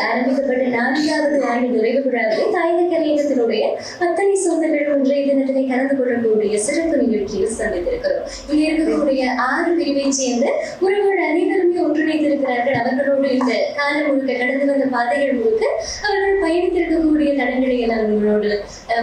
ஆரம்பிக்கப்பட்ட 4வது ஆண்டு நிறைவு விழாவில் தாயக கலையகத்தினுடைய அத்தனை சொந்தங்களும் ஒன்றைய தினத்தினை கலந்து கொள்ளக்கூடிய சிறப்பு நிகழ்ச்சியில் சந்தித்திருக்கிறோம். இங்க இருக்கக்கூடிய 6 பிரிவை சேர்ந்த உறவுகள் அனைவருமே ஒன்றிணைத்திருக்கிறார்கள். அவர்களோடு இந்த காலம் முழுக்க கடந்து வந்த பாதைகள் முழுக்க அவர்கள் பயணித்திருக்கக்கூடிய தடங்களை எல்லாம் உங்களோடு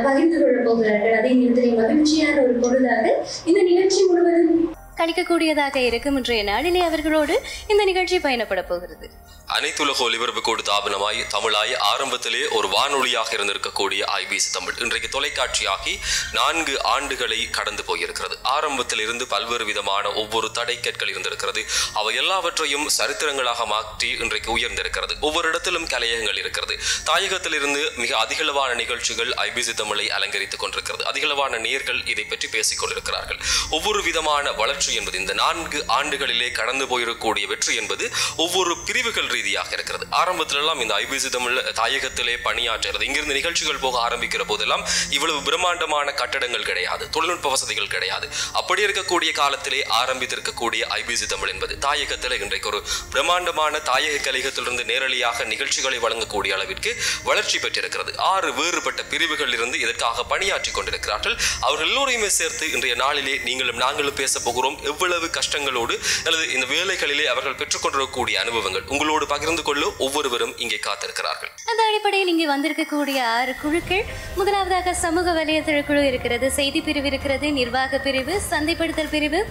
பகிர்ந்து கொள்ள போகிறார்கள். அதே நேரத்தில் மகிழ்ச்சியான ஒரு பொழுதாக இந்த நிகழ்ச்சி முழுவதும் கணிக்கக்கூடியதாக இருக்கும். இன்றைய நாளிலே அவர்களோடு இந்த நிகழ்ச்சி பயணப்பட போகிறது. அனைத்துலக ஒலிபரப்பு கூடு தாபனமாய் தமிழாய் ஆரம்பத்திலே ஒரு வானொலியாக இருந்திருக்கக்கூடிய ஐபிசி தமிழ் இன்றைக்கு தொலைக்காட்சியாகி 4 ஆண்டுகளை கடந்து போயிருக்கிறது. ஆரம்பத்தில் இருந்து பல்வேறு விதமான ஒவ்வொரு தடைக்கற்கள் இருந்திருக்கிறது. அவை எல்லாவற்றையும் சரித்திரங்களாக மாற்றி இன்றைக்கு உயர்ந்திருக்கிறது. ஒவ்வொரு இடத்திலும் கலையகங்கள் இருக்கிறது. தாயகத்திலிருந்து மிக அதிகளவான நிகழ்ச்சிகள் ஐபிசி தமிழை அலங்கரித்துக் கொண்டிருக்கிறது. அதிகளவான நேயர்கள் இதை பற்றி பேசிக் கொண்டிருக்கிறார்கள். ஒவ்வொரு விதமான வளர்ச்சி என்பது இந்த 4 ஆண்டுகளிலே கடந்து போயிருக்கக்கூடிய வெற்றி என்பது ஒவ்வொரு பிரிவுகள் ரீதியாக இருக்கிறது. ஆரம்பத்திலெல்லாம் இந்த ஐபிசி தமிழ் தாயகத்திலே பணியாற்றுகிறது. இங்கிருந்து நிகழ்ச்சிகள் போக ஆரம்பிக்கிற போதெல்லாம் இவ்வளவு பிரம்மாண்டமான கட்டடங்கள் கிடையாது, தொழில்நுட்ப வசதிகள் கிடையாது. அப்படி இருக்கக்கூடிய காலத்திலே ஆரம்பித்திருக்கக்கூடிய ஐபிசி தமிழ் என்பது தாயகத்தில் இன்றைக்கு ஒரு பிரம்மாண்டமான தாயக கலையகத்திலிருந்து நேரடியாக நிகழ்ச்சிகளை வழங்கக்கூடிய அளவிற்கு வளர்ச்சி பெற்றிருக்கிறது. 6 வேறுபட்ட பிரிவுகள் இருந்து இதற்காக பணியாற்றி கொண்டிருக்கிறார்கள். அவர்கள் எல்லோரையுமே சேர்த்து இன்றைய நாளிலே நீங்களும் நாங்களும் பேச போகிறோம். எவ்வளவு கஷ்டங்களோடு அல்லது இந்த வேலைகளிலே அவர்கள் பெற்றுக்கொண்டிருக்கக்கூடிய அனுபவங்கள் உங்களோடு பகிர்ந்து கொள்ள ஒவ்வொருவரும் இங்கே காத்திருக்கிறார்கள். அந்த அடிப்படையில் இங்கே வந்திருக்கக்கூடிய 6 குழுக்கள், முதலாவதாக சமூக வலையதள குழு இருக்கிறது, செய்தி பிரிவு இருக்கிறது, நிர்வாக பிரிவு, சந்தைப்படுத்தல் பிரிவு,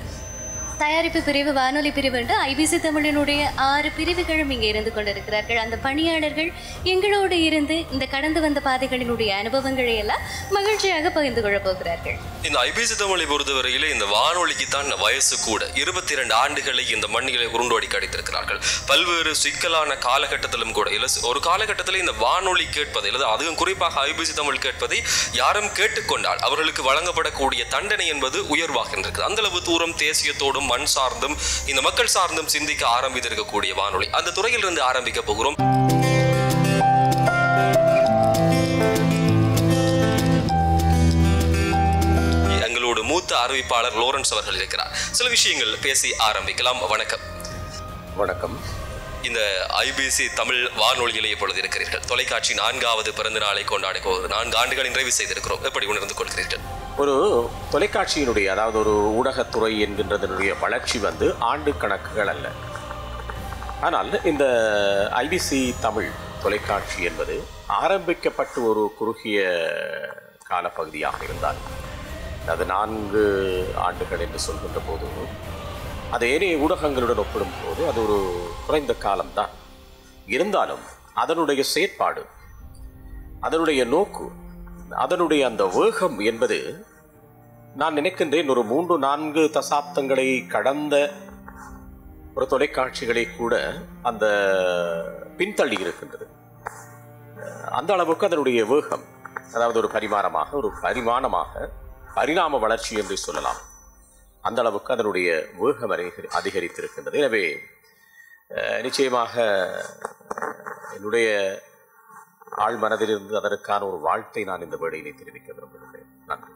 தயாரிப்பு பிரிவு, வானொலி பிரிவு என்று ஐபிசி தமிழினுடைய 6 பிரிவுகளும் இங்கே இருந்து கொண்டிருக்கிறார்கள். அந்த பணியாளர்கள் எங்களோடு இருந்து இந்த கடந்து வந்த பாதைகளினுடைய அனுபவங்களை எல்லாம் மகிழ்ச்சியாக பகிர்ந்து கொள்ள போகிறார்கள். இந்த ஐபிசி தமிழை பொறுத்தவரையிலே இந்த வானொலிக்கு தான் வயசு கூட 22 ஆண்டுகளை இந்த மண்ணிலே உருண்டோடி கடித்திருக்கிறார்கள். பல்வேறு சிக்கலான காலகட்டத்திலும் கூட ஒரு காலகட்டத்தில் இந்த வானொலி கேட்பதை அல்லது அதுவும் குறிப்பாக ஐபிசி தமிழ் கேட்பதை யாரும் கேட்டுக்கொண்டால் அவர்களுக்கு வழங்கப்படக்கூடிய தண்டனை என்பது உயர்வாக இருந்திருக்கு. அந்த அளவு தூரம் தேசியத்தோடும் மண் சார்ந்தும் இந்த மக்கள் சார்ந்தும் சிந்திக்க ஆரம்பித்திருக்கக்கூடிய வானொலி அந்த துறையில் இருந்து ஆரம்பிக்க போகிறோம். எங்களோட மூத்த அறிவிப்பாளர் லாரன்ஸ் அவர்கள் இருக்கிறார். சில விஷயங்கள் பேசி ஆரம்பிக்கலாம். வணக்கம். வணக்கம். இந்த ஐபிசி தமிழ் வானொலியிலே இப்பொழுது இருக்கிறீர்கள். தொலைக்காட்சி 4வது பிறந்த நாளை கொண்டாடி 4 ஆண்டுகளை நிறைவு செய்திருக்கிறோம். எப்படி உணர்ந்து கொள்கிறீர்கள்? ஒரு தொலைக்காட்சியினுடைய, அதாவது ஒரு ஊடகத்துறை என்கின்றதனுடைய வளர்ச்சி ஆண்டு கணக்குகள் அல்ல. ஆனால் இந்த ஐபிசி தமிழ் தொலைக்காட்சி என்பது ஆரம்பிக்கப்பட்டு ஒரு குறுகிய காலப்பகுதியாக இருந்தால், அது 4 ஆண்டுகள் என்று சொல்கின்ற போது அது ஏனைய ஊடகங்களுடன் ஒப்பிடும் போது அது ஒரு குறைந்த காலம்தான். இருந்தாலும் அதனுடைய செயற்பாடு, அதனுடைய நோக்கு, அதனுடைய அந்த வேகம் என்பது நான் நினைக்கின்றேன் ஒரு 3-4 தசாப்தங்களை கடந்த ஒரு தொலைக்காட்சிகளை கூட அந்த பின்தள்ளி இருக்கின்றது. அந்த அளவுக்கு அதனுடைய வேகம், அதாவது ஒரு பரிமாணமாக பரிணாம வளர்ச்சி என்று சொல்லலாம். அந்த அளவுக்கு அதனுடைய வேகம் அதிகரித்திருக்கின்றது. எனவே நிச்சயமாக என்னுடைய ஆழ் மனதிலிருந்து அதற்கான ஒரு வாழ்த்தை நான் இந்த வேளையிலே தெரிவிக்க விரும்புகிறேன். நன்றி.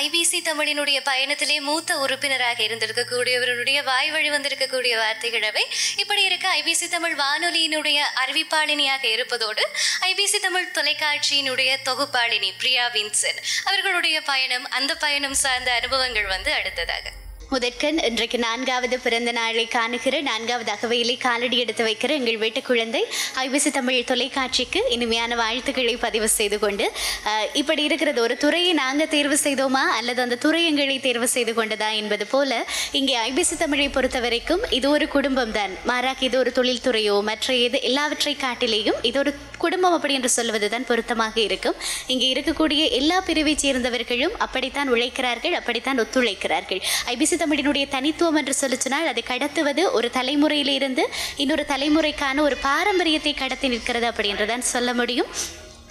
ஐபிசி தமிழினுடைய பயணத்திலே மூத்த உறுப்பினராக இருந்திருக்கக்கூடியவருடைய வாய் வழி வந்திருக்கக்கூடிய வார்த்தைகளவை இப்படி இருக்க ஐபிசி தமிழ் வானொலியினுடைய அறிவிப்பாளினியாக இருப்பதோடு ஐபிசி தமிழ் தொலைக்காட்சியினுடைய தொகுப்பாளினி பிரியா வின்சன் அவர்களுடைய பயணம், அந்த பயணம் சார்ந்த அனுபவங்கள் அடுத்ததாக. முதற்கண் இன்றைக்கு 4வது பிறந்த நாளை காணுகிற 4வது அகவையிலே காலடி எடுத்து வைக்கிற எங்கள் வீட்டு குழந்தை ஐபிசி தமிழ் தொலைக்காட்சிக்கு இனிமையான வாழ்த்துக்களை பதிவு செய்து கொண்டு இப்படி இருக்கிறது ஒரு துறையை நாங்கள் தேர்வு செய்தோமா அல்லது அந்த துறை எங்களை தேர்வு செய்து கொண்டதா என்பது போல இங்கே ஐபிசி தமிழை பொறுத்த வரைக்கும் இது ஒரு குடும்பம் தான். மாறாக இது ஒரு தொழில்துறையோ மற்ற எல்லாவற்றை காட்டிலேயும் இது ஒரு குடும்பம் அப்படி என்று சொல்வது தான் பொருத்தமாக இருக்கும். இங்கே இருக்கக்கூடிய எல்லா பிரிவை சேர்ந்தவர்களும் அப்படித்தான் உழைக்கிறார்கள், அப்படித்தான் ஒத்துழைக்கிறார்கள். ஐபிசி தமிழினுடைய தனித்துவம் என்று சொல்லிச்சினால் அதை கடத்துவது ஒரு தலைமுறையிலிருந்து இன்னொரு தலைமுறைக்கான ஒரு பாரம்பரியத்தை கடத்தி நிற்கிறது அப்படி என்றுதான் சொல்ல முடியும்.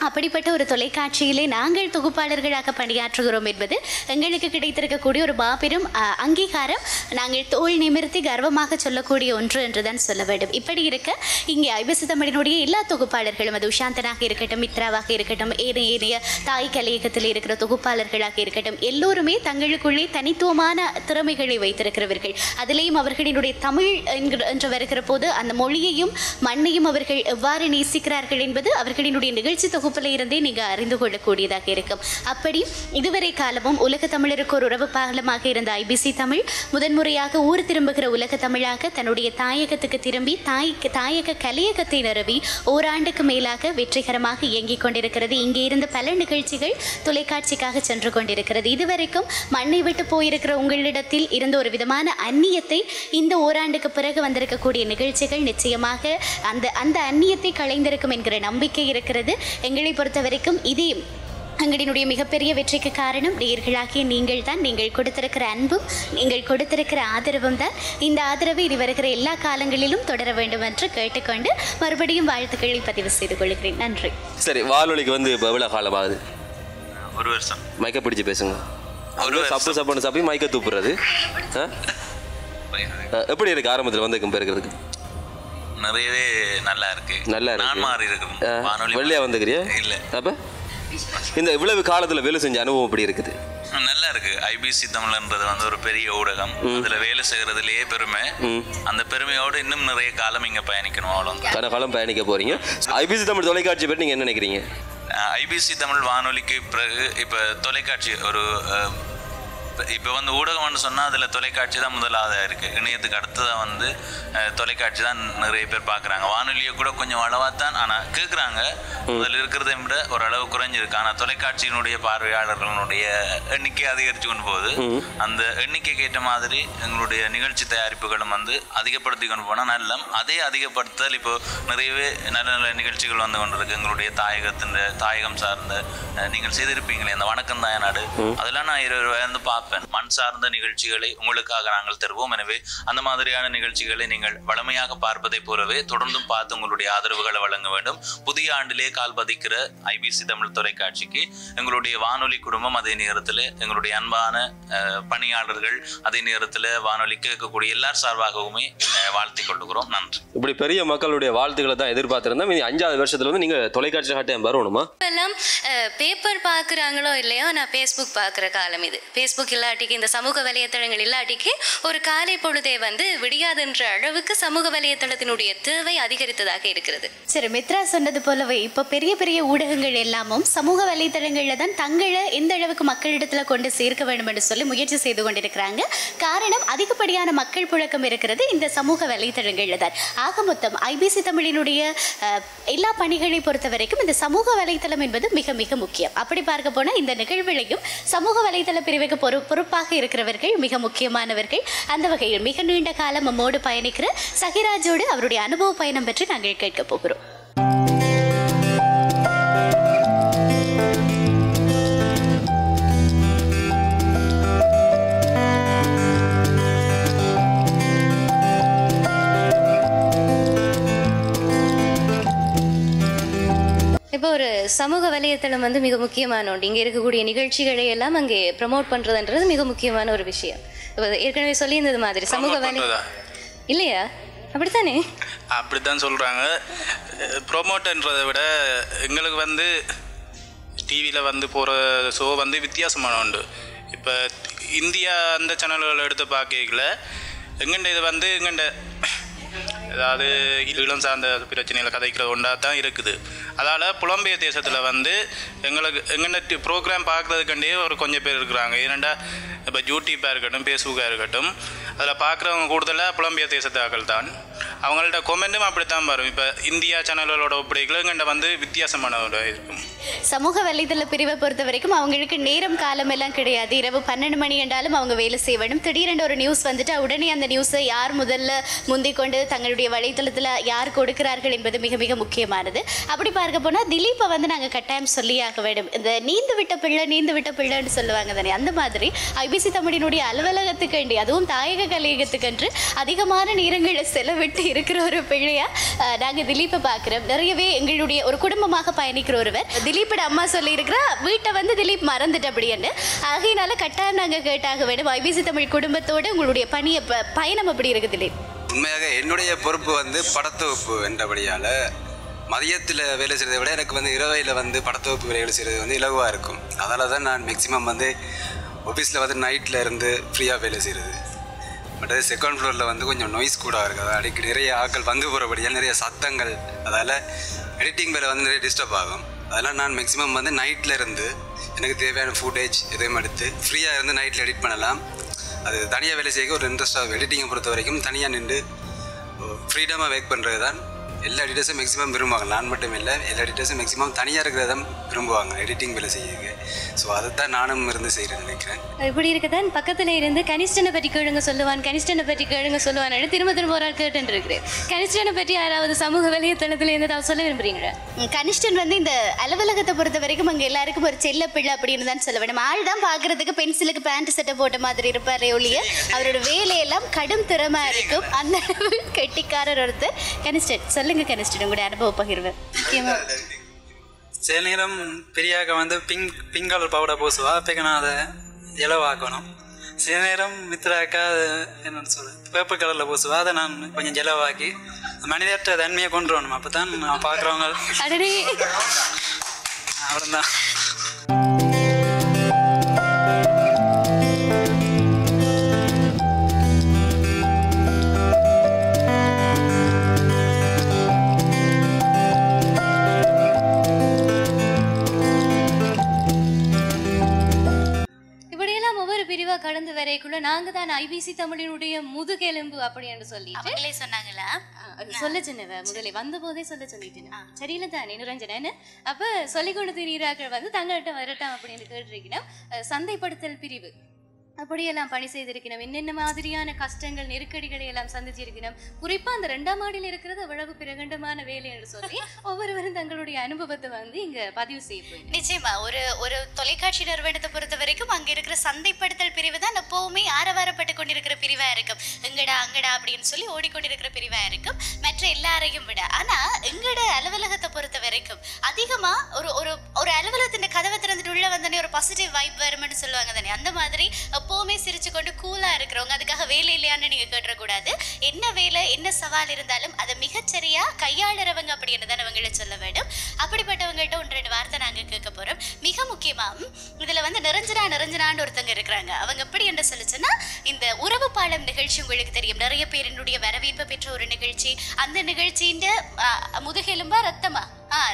அப்படிப்பட்ட ஒரு தொலைக்காட்சியிலே நாங்கள் தொகுப்பாளர்களாக பணியாற்றுகிறோம் என்பது எங்களுக்கு கிடைத்திருக்கக்கூடிய ஒரு மாபெரும் அங்கீகாரம். நாங்கள் தோள் நிமிர்த்தி கர்வமாக சொல்லக்கூடிய ஒன்று என்றுதான் சொல்ல வேண்டும். இப்படி இருக்க இங்கே ஐபிசி தமிழினுடைய எல்லா தொகுப்பாளர்களும், அது உஷாந்தனாக இருக்கட்டும், மித்ராவாக இருக்கட்டும், ஏனைய தாய் கலையகத்தில் இருக்கிற தொகுப்பாளர்களாக இருக்கட்டும், எல்லோருமே தங்களுக்குள்ளே தனித்துவமான திறமைகளை வைத்திருக்கிறவர்கள். அதிலேயும் அவர்களினுடைய தமிழ் என்று வருகிற போது அந்த மொழியையும் மண்ணையும் அவர்கள் எவ்வாறு நேசிக்கிறார்கள் என்பது அவர்களினுடைய நிகழ்ச்சி தொகுப்பில் இருந்தே நீங்க அறிந்து கொள்ளக்கூடியதாக இருக்கும். அப்படி இதுவரை காலமும் உலக தமிழருக்கு ஒரு உறவு பாகலமாக இருந்த ஐபிசி தமிழ் முதன்முறையாக ஊர் திரும்புகிற உலக தமிழாக தன்னுடைய தாயகத்துக்கு திரும்பி தாயக கலையகத்தை நிறுவி ஓராண்டுக்கு மேலாக வெற்றிகரமாக இயங்கிக் கொண்டிருக்கிறது. இங்கே இருந்து பல நிகழ்ச்சிகள் தொலைக்காட்சிக்காக சென்று கொண்டிருக்கிறது. இதுவரைக்கும் மண்ணை விட்டு போயிருக்கிற உங்களிடத்தில் இருந்த ஒரு விதமான அந்நியத்தை இந்த ஓராண்டுக்கு பிறகு வந்திருக்கக்கூடிய நிகழ்ச்சிகள் நிச்சயமாக அந்த அந்நியத்தை களைந்திருக்கும் என்கிற நம்பிக்கை இருக்கிறது. எங்களை பொறுத்த வரைக்கும் இதே எங்களினுடைய மிகப்பெரிய வெற்றிக்கு காரணம் நேயர்களாகிய நீங்கள் தான். நீங்கள் கொடுத்திருக்கிற அன்பும் நீங்கள் கொடுத்திருக்கிற ஆதரவும் தான். இந்த ஆதரவு இது வருகிற எல்லா காலங்களிலும் தொடர வேண்டும் என்று கேட்டுக்கொண்டு மறுபடியும் வாழ்த்துக்களை பதிவு செய்து கொள்கிறேன். நன்றி. சரி, வானொலிக்கு வந்து எவ்வளவு காலம் ஆகுது? 1 வருஷம். மைக்க பிடிச்சு பேசுங்க. சப்பு சாப்பி மைக்க தூப்புறது எப்படி இருக்கு? ஆரம்பத்தில் வந்து இருக்கிறதுக்கு நிறையவே நல்லா இருக்கு. நான் மாறி இருக்கு. வெள்ளையா வந்துக்கிறியா? இல்ல. அப்ப இந்த இவ்வளவு காலத்துல வேலை செஞ்ச அனுபவம் எப்படி இருக்குது? நல்லா இருக்கு. ஐபிசி தமிழ்ன்றது வந்து ஒரு பெரிய ஊடகம். அதுல வேலை செய்யறதுலயே பெருமை. அந்த பெருமையோட இன்னும் நிறைய காலம் இங்க பயணிக்கணும். அவ்வளவு காலம் பயணிக்க போறீங்க. ஐபிசி தமிழ் தொலைக்காட்சி பற்றி நீங்க என்ன நினைக்கிறீங்க? ஐபிசி தமிழ் வானொலிக்கு பிறகு இப்ப தொலைக்காட்சி ஒரு இப்போ வந்து ஊடகம்னு சொன்னால் அதில் தொலைக்காட்சி தான் முதலாவதாக இருக்குது. இணையத்துக்கு அடுத்ததாக வந்து தொலைக்காட்சி தான் நிறைய பேர் பார்க்குறாங்க. வானொலியை கூட கொஞ்சம் அளவாக தான் ஆனால் கேட்குறாங்க. அதில் இருக்கிறத விட ஓரளவு குறைஞ்சிருக்கு. ஆனால் தொலைக்காட்சியினுடைய பார்வையாளர்களுடைய எண்ணிக்கை அதிகரித்து கொண்டு போகுது. அந்த எண்ணிக்கைக்கு ஏற்ற மாதிரி எங்களுடைய நிகழ்ச்சி தயாரிப்புகளும் வந்து அதிகப்படுத்தி கொண்டு போனால் நல்ல அதே அதிகப்படுத்தல் இப்போ நிறையவே நல்ல நல்ல நிகழ்ச்சிகள் வந்து கொண்டு இருக்கு. எங்களுடைய தாயகம் சார்ந்த நீங்கள் செய்திருப்பீங்களே அந்த வணக்கம் தாயநாடு, அதெல்லாம் நான் 20 வயது பார்ப்பேன். மண் சார்ந்த நிகழ்ச்சிகளை உங்களுக்காக நாங்கள் தருவோம். எனவே அந்த மாதிரியான நிகழ்ச்சிகளை நீங்கள் வளமையாக பார்ப்பதை போலவே தொடர்ந்தும் பார்த்து உங்களுடைய ஆதரவுகளை வழங்க வேண்டும். புதிய ஆண்டிலே கால் பதிக்கிற ஐபிசி தமிழ் தொலைக்காட்சிக்கு எங்களுடைய வானொலி குடும்பம், அதே நேரத்தில் எங்களுடைய அன்பான பணியாளர்கள், அதே நேரத்தில் வானொலி கேட்கக்கூடிய எல்லார் சார்பாகவுமே வாழ்த்தி கொள்ளுகிறோம். நன்றி. இப்படி பெரிய மக்களுடைய வாழ்த்துக்களை தான் எதிர்பார்த்திருந்தா 5வது வருஷத்துல வந்து நீங்க தொலைக்காட்சி காட்டையும் வரணுமா? எல்லாம் பேப்பர் பார்க்குறாங்களோ இல்லையோ, நான் ஃபேஸ்புக் பார்க்குற காலம் இது. ஃபேஸ்புக் இல்லாட்டிக்கு இந்த சமூக வலைத்தளங்கள் இல்லாட்டிக்கு ஒரு காலை பொழுதே வந்து விடியாதுன்ற அளவுக்கு சமூக வலைத்தளத்தினுடைய தேவை அதிகரித்ததாக இருக்கிறது. சரி, மித்ரா சொன்னது போலவே இப்போ பெரிய பெரிய ஊடகங்கள் எல்லாமும் சமூக வலைத்தளங்கள்ல தான் தங்களை எந்த அளவுக்கு மக்களிடத்துல கொண்டு சேர்க்க வேண்டும் என்று சொல்லி முயற்சி செய்து கொண்டிருக்கிறாங்க. காரணம், அதிகப்படியான மக்கள் புழக்கம் இருக்கிறது இந்த சமூக வலைத்தளங்கள்ல தான். ஆக மொத்தம் ஐபிசி தமிழினுடைய எல்லா பணிகளை பொறுத்த வரைக்கும் இந்த சமூக வலைத்தளம் என்பது மிக மிக முக்கியம். அப்படி பார்க்க போனா இந்த நிகழ்வுகளையும் சமூக வலைத்தள பிரிவுக்கு பொறுப்பாக இருக்கிறவர்கள் மிக முக்கியமானவர்கள். அந்த வகையில் மிக நீண்ட காலம் நம்மோடு பயணிக்கிற சகிராஜோடு அவருடைய அனுபவ பயணம் பற்றி நாங்கள் கேட்க போகிறோம். இப்போ ஒரு சமூக வலைத்தளம் வந்து மிக முக்கியமான ஒன்று. இங்கே இருக்கக்கூடிய நிகழ்ச்சிகளை எல்லாம் அங்கே ப்ரமோட் பண்ணுறதுன்றது மிக முக்கியமான ஒரு விஷயம். இப்போ ஏற்கனவே சொல்லியிருந்தது மாதிரி சமூக வலை இல்லையா? அப்படித்தானே? அப்படித்தான் சொல்கிறாங்க. ப்ரொமோட்ன்றதை விட எங்களுக்கு வந்து டிவியில் வந்து போகிற ஷோ வந்து வித்தியாசமான உண்டு. இப்போ இந்தியா அந்த சேனல்களை எடுத்து பார்க்கல எங்கண்ட இது வந்து எங்கண்ட அதாவது இளம் சார்ந்த பிரச்சனைகளை கதைக்கிறது ஒன்றா தான் இருக்குது. அதால் புலம்பெயர் தேசத்தில் வந்து எங்களுக்கு எங்கள்கிட்ட ப்ரோக்ராம் பார்க்குறதுக்கண்டே ஒரு கொஞ்சம் பேர் இருக்கிறாங்க. ஏனெண்டா இப்போ யூடியூப்பாக இருக்கட்டும், ஃபேஸ்புக்காக இருக்கட்டும், அதில் பார்க்குறவங்க கூடுதலாக புலம்பெயர் தேசத்தாக்கள் தான். அவங்கள்ட்ட கொமெண்ட்டும் அப்படித்தான் வரும். இப்போ இந்தியா சேனல்களோட ஒப்படைகள் எங்கள்கிட்ட வந்து வித்தியாசமானோட இருக்கும். சமூக வலைதள பிரிவை பொறுத்த வரைக்கும் அவங்களுக்கு நேரம் காலம் எல்லாம் கிடையாது. இரவு 12 மணி என்றாலும் அவங்க வேலை செய்ய வேண்டும். திடீரென்று ஒரு நியூஸ் வந்துட்டு உடனே அந்த நியூஸை யார் முதல்ல முந்திக் கொண்டு தங்களுடைய வலைத்தளத்தில் யார் கொடுக்கிறார்கள் என்பது மிக மிக முக்கியமானது. அப்படி பார்க்க போனால் திலீப்பை வந்து நாங்கள் கட்டாயம் சொல்லியாக வேண்டும். இந்த நீந்து விட்ட பிள்ளைன்னு சொல்லுவாங்க தானே, அந்த மாதிரி ஐபிசி தமிழினுடைய அலுவலகத்துக்கு வேண்டி, அதுவும் தாயக கலையகத்துக்கென்று அதிகமான நேரங்களை செலவிட்டு இருக்கிற ஒரு பிள்ளையா நாங்கள் திலீப்பை பார்க்குறோம். நிறையவே எங்களுடைய ஒரு குடும்பமாக பயணிக்கிற ஒருவர். திலீப்போட அம்மா சொல்லியிருக்கிறா வீட்டை வந்து திலீப் மறந்துட்டு அப்படின்னு. ஆகையினால கட்டாயம் நாங்கள் கேட்டாக வேண்டும், ஐபிசி தமிழ் குடும்பத்தோடு உங்களுடைய பயணம் அப்படி இருக்குது திலீப்? உண்மையாக என்னுடைய பொறுப்பு வந்து படத்தொகுப்பு என்றபடியால் மதியத்தில் வேலை செய்கிறத விட எனக்கு வந்து இரவையில் வந்து படத்தொகுப்பு வேலை செய்கிறது வந்து இலகுவாக இருக்கும். அதனால தான் நான் மேக்ஸிமம் வந்து ஆஃபீஸில் வந்து நைட்டில் இருந்து ஃப்ரீயாக வேலை செய்கிறது. பட் அது செகண்ட் ஃப்ளோரில் வந்து கொஞ்சம் நாய்ஸ் கூட இருக்குது. அடிக்கடி நிறைய ஆட்கள் வந்து போகிறபடியால் நிறைய சத்தங்கள், அதால் எடிட்டிங் வேலை வந்து நிறைய டிஸ்டர்ப் ஆகும். அதெல்லாம் நான் மேக்ஸிமம் வந்து நைட்டில் இருந்து எனக்கு தேவையான ஃபுட்டேஜ் எதையும் எடுத்து ஃப்ரீயாக இருந்து நைட்டில் எடிட் பண்ணலாம். அது தனியாக வேலை செய்ய ஒரு இன்ட்ரெஸ்ட்டாக எடிட்டிங்கை பொறுத்த வரைக்கும் தனியாக நின்று ஃப்ரீடமாக ஒர்க் பண்ணுறது தான் எல்லா எடிட்டர்ஸும் மேக்ஸிமம் விரும்புவாங்க. நான் மட்டும் இல்லை, எல்லா எடிட்டர்ஸும் மேக்ஸிமம் தனியாக இருக்கிறத விரும்புவாங்க எடிட்டிங் வேலை செய்யுங்க. ஸோ அதை தான் நானும் இருந்து செய்கிறேன் நினைக்கிறேன். இப்படி இருக்கதான் பக்கத்தில் இருந்து கனிஷ்டனை பற்றி கேளுங்க சொல்லுவான், கனிஷ்டனை பற்றி கேளுங்க சொல்லுவான், திரும்ப திரும்ப ஒரு ஆள் கேட்டு இருக்கிறேன். கனிஷ்டனை பற்றி யாராவது சமூக வலைத்தளத்தில் இருந்து சொல்ல விரும்புறீங்களா? கனிஷ்டன் வந்து இந்த அலுவலகத்தை பொறுத்த வரைக்கும் அங்கே எல்லாருக்கும் ஒரு செல்ல பிள்ளை அப்படின்னு தான் சொல்ல வேண்டும். ஆள் தான் பார்க்கறதுக்கு பென்சிலுக்கு பேண்ட் சட்டை போட்ட மாதிரி இருப்பார் ஒழிய அவரோட வேலையெல்லாம் கடும் திறமா இருக்கும். அந்த கெட்டிக்காரர் ஒருத்தர் கனிஷ்டன். சொல்லுங்க கனிஷ்டன், உங்களுடைய அனுபவ பகிர்வு. சில நேரம் பெரியாக்க வந்து பிங்க் கலர் பவுடர் பூசுவா, அப்போ நான் அதை இலவாக்கணும். சில நேரம் மித்ராக்கா அது என்னென்னு சொல்ல பேப்பர் கலரில் பூசுவா, அதை நான் கொஞ்சம் ஜெலவாக்கி மனிதர்கிட்ட தன்மையை கொண்டு வரணும். அப்போ தான் நான் பார்க்குறவங்க அவ்வளோதான். கடந்து வரைக்குள்ள நாங்க தான் ஐபிசி தமிழினுடைய முதுகெலும்பு அப்படின்னு சொல்லிட்டு சொன்னாங்களா? சொல்ல சொன்னவ முதலே வந்த போதே சொல்ல சொல்லிட்டேன். சரியில்ல தானே நிரஞ்சனன்னு. அப்ப சொல்லிக் கொண்டு திரிகிறார்கள் வந்து தங்கள்கிட்ட வரட்டும் அப்படின்னு கேட்டிருக்கணும். சந்தைப்படுத்தல் பிரிவு அப்படியெல்லாம் பணி செய்திருக்கணும். என்னென்ன மாதிரியான கஷ்டங்கள் நெருக்கடிகளை எல்லாம் சந்திச்சிருக்கணும். குறிப்பா அந்த 2ஆம் ஆண்டில் இருக்கிறது அவ்வளவு பிரகண்டமான வேலை என்று சொல்லி ஒவ்வொருவரும் தங்களுடைய அனுபவத்தை வந்து இங்க பதிவு செய்ய. நிச்சயமா ஒரு தொலைக்காட்சி நிறுவனத்தை பொறுத்த வரைக்கும் அங்க இருக்கிற சந்தைப்படுத்தல் பிரிவு தான் எப்பவுமே ஆரவாரப்பட்டு கொண்டிருக்கிற பிரிவா இருக்கும். எங்கடா அங்கடா அப்படின்னு சொல்லி ஓடிக்கொண்டிருக்கிற பிரிவா இருக்கும் மற்ற எல்லாரையும் விட. ஆனா எங்கட அலுவலகத்தை பொறுத்த வரைக்கும் அதிகமா ஒரு அலுவலகத்தின் கதவை திறந்துட்டு உள்ள வந்தோடனே ஒரு பாசிட்டிவ் வைப் வரும்னு சொல்லுவாங்க தானே, அந்த மாதிரி எப்பவுமே சிரிச்சு கொண்டு கூலா இருக்கிறவங்க. அதுக்காக வேலை இல்லையான்னு நீங்க கேட்டக்கூடாது. என்ன வேலை என்ன சவால் இருந்தாலும் அதை மிகச்சரியா கையாளுறவங்க அப்படின்னு தான் அவங்களை சொல்ல வேண்டும். அப்படிப்பட்டவங்கள்ட்ட 1-2 வார்த்தை நாங்க கேட்க போறோம். மிக முக்கியமா இதுல வந்து நிரஞ்சனான்னு ஒருத்தங்க இருக்கிறாங்க. அவங்க எப்படி என்று சொல்லிச்சுன்னா, இந்த உறவு பாலம் நிகழ்ச்சி உங்களுக்கு தெரியும், நிறைய பேரினுடைய வரவேற்பு பெற்ற ஒரு நிகழ்ச்சி. அந்த நிகழ்ச்சியின் முதுகெலும்பா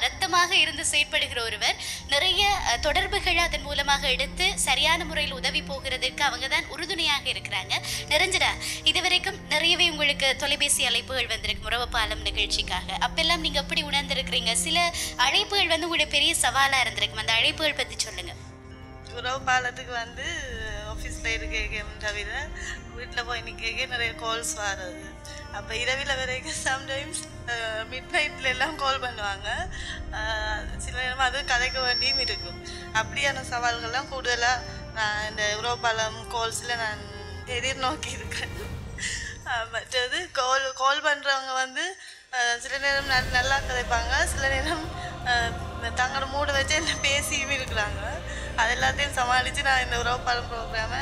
ரத்தமாக இருந்து செயற்படுகிற ஒருவர். நிறைய தொடர்புகள் அதன் மூலமாக எடுத்து சரியான முறையில் உதவி போகிறதுக்கு அவங்க தான் உறுதுணையாக இருக்கிறாங்க. நிரஞ்சனா, இதுவரைக்கும் நிறையவே உங்களுக்கு தொலைபேசி அழைப்புகள் வந்திருக்கு உறவு பாலம் நிகழ்ச்சிக்காக. அப்பெல்லாம் நீங்க எப்படி உணர்ந்திருக்கிறீங்க? சில அழைப்புகள் வந்து உங்களுடைய பெரிய சவாலா இருந்திருக்கும். அந்த அழைப்புகள் பத்தி சொல்லுங்க. உறவு பாலத்துக்கு வந்து ஆஃபீஸில் இருக்க தவிர வீட்டில் போய் நிற்க நிறைய கால்ஸ் வர்றது. அப்போ இரவில் வரைக்கும் சம்டைம்ஸ் மிட் நைட்டில் எல்லாம் கால் பண்ணுவாங்க. சில நேரம் அது கதைக்க வேண்டியும் இருக்கும். அப்படியான சவால்கள்லாம் கூடுதலாக நான் இந்த உறவு பாலம் கால்ஸில் நான் எதிர்நோக்கி இருக்கேன். மற்றது கால் பண்ணுறவங்க வந்து சில நேரம் நல்லா கதைப்பாங்க, சில நேரம் தங்களோட மூட வச்சு என்ன பேசியும் இருக்கிறாங்க. அது எல்லாத்தையும் சமாளித்து நான் இந்த உறவு பாலம் ப்ரோக்ராமை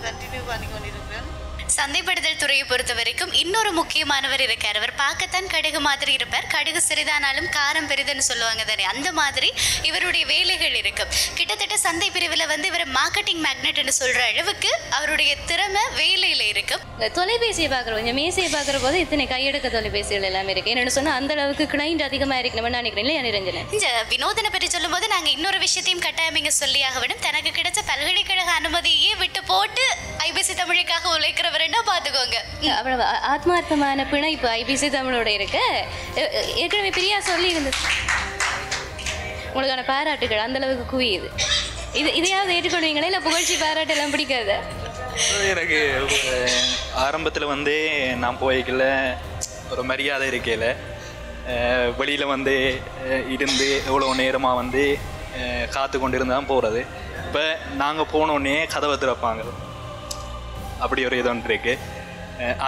கண்டினியூ பண்ணி கொண்டிருக்கிறேன். சந்தைப்படுத்தல் துறையை பொறுத்த வரைக்கும் இன்னொரு முக்கியமானவர் இருக்கார். அவர் பார்க்கத்தான் கடுகு மாதிரி இருப்பார். கடுகு சிறிதானாலும் காரம் பெரிதுன்னு சொல்லுவாங்க தானே, அந்த மாதிரி இவருடைய வேலைகள் இருக்கு. கிட்டத்தட்ட சந்தை பிரிவில் வந்து இவர் மார்க்கெட்டிங் மேக்னெட்னு சொல்ற அளவுக்கு அவருடைய திறமை வேலையில இருக்கு. தொலைபேசியை பார்க்குறோம், இந்த மேசையை பார்க்குற போது இத்தனை கையெடுக்க தொலைபேசிகள் எல்லாமே இருக்கு. என்னென்னு சொன்னால் அந்த அளவுக்கு கிளைண்ட் அதிகமாக இருக்கு நம்ம நினைக்கிறேன் இல்லையா நிரஞ்சன? இந்த வினோதனை பற்றி சொல்லும் போது நாங்கள் இன்னொரு விஷயத்தையும் கட்டாயம் இங்கே சொல்லியாக விடும். தனக்கு கிடைச்ச பல்கலைக்கழக அனுமதியே விட்டு போட்டு ஐபிசி தமிழுக்காக உழைக்கிறவர்னா பார்த்துக்கோங்க. அவ்வளவு ஆத்மார்த்தமான பிணைப்பு ஐபிசி தமிழோட இருக்கு. ஏற்கனவே பிரியா சொல்லி இருந்தது, உங்களுக்கான பாராட்டுகள் அந்த அளவுக்கு குவியுது. இதையாவது ஏற்றுக்கொள்வீங்களா இல்லை புகழ்ச்சி பாராட்டு எல்லாம் பிடிக்காது? எனக்கு ஆரம்பத்தில் வந்து நான் போய்க்கல ஒரு மரியாதை இருக்கையில் வெளியில் வந்து இருந்து எவ்வளோ நேரமாக வந்து காத்து கொண்டு இருந்தால் போகிறது. இப்போ நாங்கள் போனோடனே கதவை திறப்பாங்க, அப்படி ஒரு இது ஒன்று இருக்குது.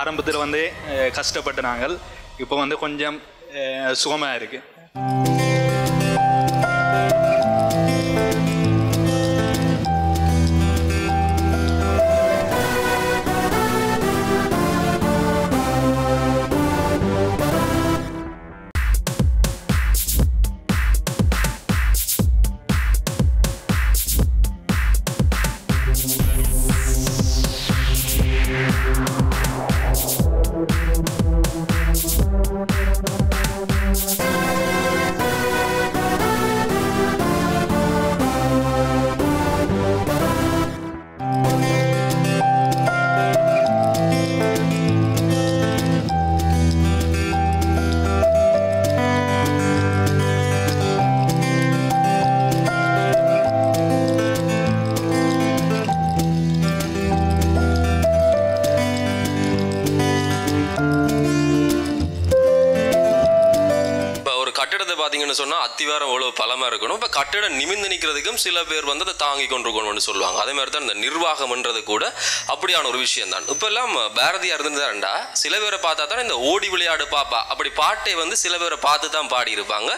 ஆரம்பத்தில் வந்து கஷ்டப்பட்ட நாங்கள் இப்போ வந்து கொஞ்சம் சுகமாக இருக்குது. பார்த்தீங்கன்னு சொன்னால் அத்திவாரம் எவ்வளோ பலமாக இருக்கணும். இப்போ கட்டிடம் நிமிந்து நிற்கிறதுக்கும் சில பேர் வந்து அதை தாங்கி கொண்டிருக்கணும்னு சொல்லுவாங்க. அதே மாதிரி தான் இந்த நிர்வாகம்ன்றது கூட அப்படியான ஒரு விஷயம் தான். இப்போ எல்லாம் பாரதியார் இருந்துதான்டா சில பேரை பார்த்தா தான் இந்த ஓடி விளையாடு பாப்பா அப்படி பாட்டை வந்து சில பேரை பார்த்து தான் பாடியிருப்பாங்க.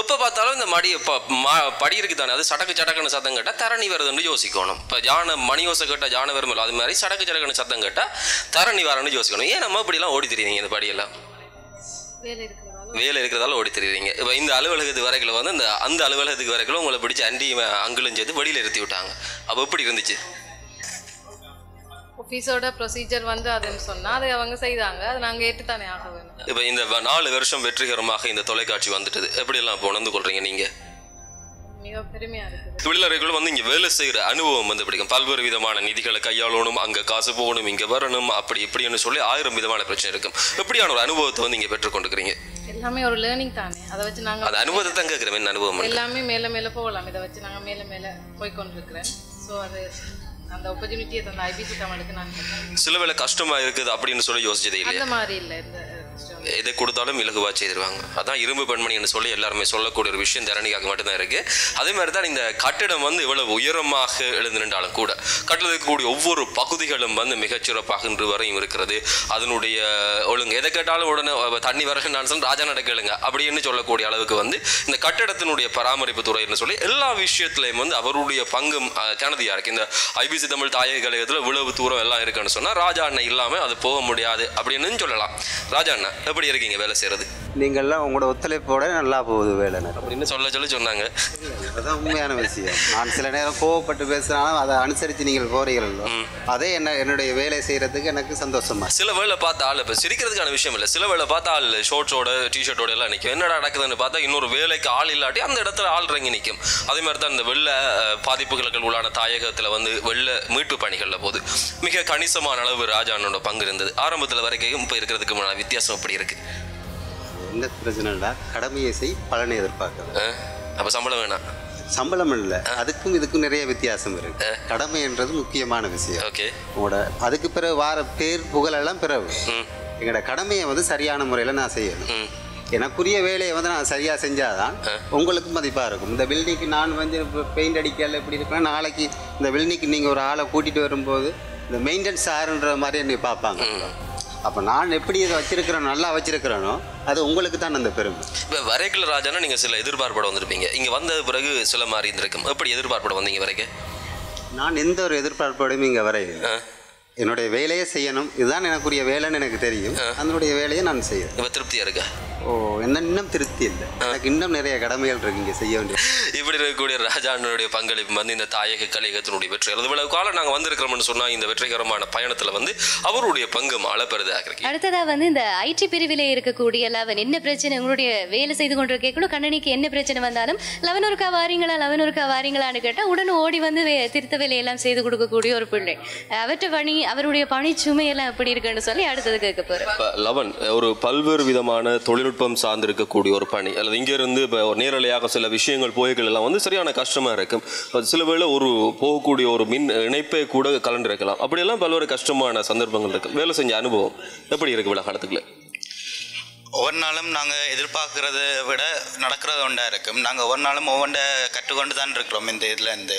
எப்போ பார்த்தாலும் இந்த படி இருக்கு தானே, அது சடக்கு சடக்குன்னு சத்தம் கேட்டால் தரணி வருதுன்னு யோசிக்கணும். இப்போ மணியோசை கேட்டால் ஜான வருமில்ல, அது மாதிரி சடக்கு சடக்குன்னு சத்தம் கேட்டால் தரணி வரணும்னு யோசிக்கணும். ஏன் நம்ம இப்படிலாம் ஓடி தெரியுங்க இந்த படியெல்லாம்? வேலை இருக்கிறதால ஓடி தெரியுறீங்க. இப்போ இந்த அலுவலகத்துக்கு வரைக்கும் வந்து அந்த அலுவலகத்துக்கு வரைக்கும் உங்களை பிடிச்சி அண்டி அங்கிலும் சேர்த்து வெளியில் நிறுத்தி விட்டாங்க. அப்போ எப்படி இருந்துச்சு? ஆஃபீஸோட ப்ரொசீஜர் வந்து அதுன்னு சொன்னால் அதை அவங்க செய்தாங்க, அது நாங்கள் ஏற்றுத்தானே ஆக வேணும். இப்போ இந்த 4 வருஷம் வெற்றிகரமாக இந்த தொலைக்காட்சி வந்துட்டது, எப்படியெல்லாம் இப்போ உணர்ந்து கொள்றீங்க நீங்கள்? மிக பெருமையாக இருக்குது. தொழிலாளர்களும் வந்து இங்கே வேலை செய்கிற அனுபவம் வந்து பிடிக்கும். பல்வேறு விதமான நிதிகளை கையாளணும், அங்கே காசு போகணும், இங்கே வரணும், அப்படி இப்படின்னு சொல்லி 1000 விதமான பிரச்சனை இருக்கும். எப்படியான ஒரு அனுபவத்தை வந்து இங்கே பெற்றுக்கொண்டுக்கிறீங்க? எல்லாமே ஒரு லேர்னிங் தானே, அதை வச்சு நாங்கள் அது அனுபவத்தை தான் கேட்குறேன். என்ன அனுபவம்? எல்லாமே மேலே மேலே போகலாம், இதை வச்சு நாங்கள் மேலே மேலே போய்கொண்டிருக்கிறேன். ஸோ அது அந்த ஆப்பர்ச்சுனிட்டியை தந்த ஐபிசி தமிழுக்கு நான் சில வேலை கஷ்டமாக இருக்குது அப்படின்னு சொல்லி யோசிச்சதே இல்லை. அந்த மாதிரி இல்லை, எதை கொடுத்தாலும் இலகுவாக செய்திருவாங்க. அதான் இரும்பு பெண்மணின்னு சொல்லி எல்லாருமே சொல்லக்கூடிய ஒரு விஷயம் தரணிக்காக மட்டும்தான் இருக்குது. அதே மாதிரி தான் இந்த கட்டிடம் வந்து இவ்வளவு உயரமாக எழுந்திருந்தாலும் கூட கட்டிடத்துக்கு கூடிய ஒவ்வொரு பகுதிகளும் வந்து மிகச்சிறப்பாக இன்று வரையும் இருக்கிறது. அதனுடைய ஒழுங்கு எதை கேட்டாலும் உடனே தண்ணி வரணும்னு சொல்லி ராஜா நடக்கலுங்க அப்படின்னு சொல்லக்கூடிய அளவுக்கு வந்து இந்த கட்டிடத்தினுடைய பராமரிப்பு துறைன்னு சொல்லி எல்லா விஷயத்துலையும் வந்து அவருடைய பங்கும் கனதியாக இருக்குது. இந்த ஐபிசி தமிழ் தாயக கழகத்தில் இவ்வளவு தூரம் எல்லாம் இருக்குன்னு சொன்னால் ராஜா அண்ணன் இல்லாமல் அது போக முடியாது அப்படின்னு சொல்லலாம். ராஜா அண்ணா எப்படி இருக்கீங்க வேலை செய்கிறது? நீங்கள்லாம் உங்களோட ஒத்துழைப்போட நல்லா போகுது வேலை அப்படின்னு சொன்னாங்க. அதுதான் உண்மையான விஷயம். நான் சில நேரம் கோவப்பட்டு பேசுனாலும் அதை அனுசரித்து நீங்கள் போறீங்களோ, அதே என்னுடைய வேலை செய்கிறதுக்கு எனக்கு சந்தோஷமா. சில வேலை பார்த்தா ஆள் இப்போ சிரிக்கிறதுக்கான விஷயம் இல்லை. சில வேலை பார்த்தா ஆள் ஷோர்ட்ஸோட டிஷர்ட்டோட எல்லாம் நிற்கும். என்னடா நடக்குதுன்னு பார்த்தா இன்னொரு வேலைக்கு ஆள் இல்லாட்டி அந்த இடத்துல ஆள் இறங்கி நிற்கும். அதே மாதிரி தான் இந்த வெள்ள பாதிப்புகளுக்கு உள்ளான தாயகத்தில் வந்து வெள்ள மீட்பு பணிகளில் போது மிக கணிசமான அளவு ராஜானோட பங்கு இருந்தது. ஆரம்பத்தில் வரைக்கும் இப்போ இருக்கிறதுக்கு வித்தியாசம் அப்படி இருக்கு. என்ன பிரச்சனைடா, கடமையை செய் பலனை எதிர்பார்க்க. அப்போ சம்பளம் வேணாம்? சம்பளம் இல்லை, அதுக்கும் இதுக்கும் நிறைய வித்தியாசம் இருக்கு. கடமைன்றது முக்கியமான விஷயம். ஓகே, உங்களோட அதுக்கு பிறகு வார பேர் புகழெல்லாம் பிறகு எங்களோட கடமையை வந்து சரியான முறையில் நான் செய்யணும். எனக்குரிய வேலையை வந்து நான் சரியாக செஞ்சாதான் உங்களுக்கு மதிப்பாக இருக்கும். இந்த பில்டிங்க்கு நான் வந்து பெயிண்ட் அடிக்கல எப்படி இருக்கேன், நாளைக்கு இந்த பில்டிங்க்கு நீங்கள் ஒரு ஆளை கூட்டிகிட்டு வரும்போது இந்த மெயின்டெனன்ஸ் ஆறுன்ற மாதிரி என்னை பார்ப்பாங்க. அப்போ நான் எப்படி இதை வச்சிருக்கிறேன், நல்லா வச்சிருக்கிறேனோ அது உங்களுக்கு தான் அந்த பெருமை. இப்போ வரைக்குள்ள ராஜானா நீங்கள் சில எதிர்பார்ப்போட வந்திருப்பீங்க. இங்கே வந்த பிறகு சில மாதிரி இருந்திருக்கும். எப்படி எதிர்பார்ப்போட வந்தீங்க வரைக்கும்? நான் எந்த ஒரு எதிர்பார்ப்போடையும் இங்கே வரையில. என்னுடைய வேலையை செய்யணும், இதுதான் எனக்குரிய வேலைன்னு எனக்கு தெரியும். அதனுடைய வேலையை நான் செய்வேன். இப்போ திருப்தியாக இருக்கா? என்ன இன்னும் திருப்தி இல்லை, எனக்கு இன்னும் நிறைய கடமைகள் இருக்கு இங்கே செய்ய வேண்டிய. இப்படி இருக்கக்கூடிய ராஜாண்ணனுடைய பங்களிப்பு வந்து இந்த தாயக கலையகத்தினுடைய வெற்றி. அது இவ்வளவு காலம் நாங்கள் வந்திருக்கிறோம்னு சொன்னால் இந்த வெற்றிகரமான பயணத்தில் வந்து அவருடைய பங்கு அளப்பெருதாக இருக்கு. அடுத்ததாக வந்து இந்த ஐடி பிரிவில் இருக்கக்கூடிய லவன் என்ன பிரச்சனை உங்களுடைய வேலை செய்து கொண்டிருக்கேன் கண்ணனிக்கு என்ன பிரச்சனை வந்தாலும் லவனொருக்கா வாரீங்களான்னு கேட்டால் உடனே ஓடி வந்து திருத்த வேலையெல்லாம் செய்து கொடுக்கக்கூடிய ஒரு பிள்ளை. அவருடைய பணி சுமையெல்லாம் எப்படி இருக்குன்னு சொல்லி அடுத்தது கேட்க போகிறேன். லவன் ஒரு பல்வேறு விதமான தொழில்நுட்பம் சார்ந்திருக்கக்கூடிய ஒரு பணி, அல்லது இங்கிருந்து இப்போ நேரலையாக சில விஷயங்கள் போய்கள் எல்லாம் வந்து சரியான கஷ்டமாக இருக்கும். சில வேளை ஒரு போகக்கூடிய ஒரு மின் இணைப்பை கூட கலண்டிருக்கலாம். அப்படியெல்லாம் பல்வேறு கஷ்டமான சந்தர்ப்பங்கள் இருக்கு. வேலை செஞ்ச அனுபவம் எப்படி இருக்கு விழா காலத்துக்குள்ள? ஒவ்வொரு நாளும் நாங்கள் எதிர்பார்க்கறத விட நடக்கிறது ஒன்றா இருக்கும். நாங்கள் ஒவ்வொரு நாளும் ஒவ்வொன்றை கற்றுக்கொண்டு தான் இருக்கிறோம். இந்த இதுலேருந்து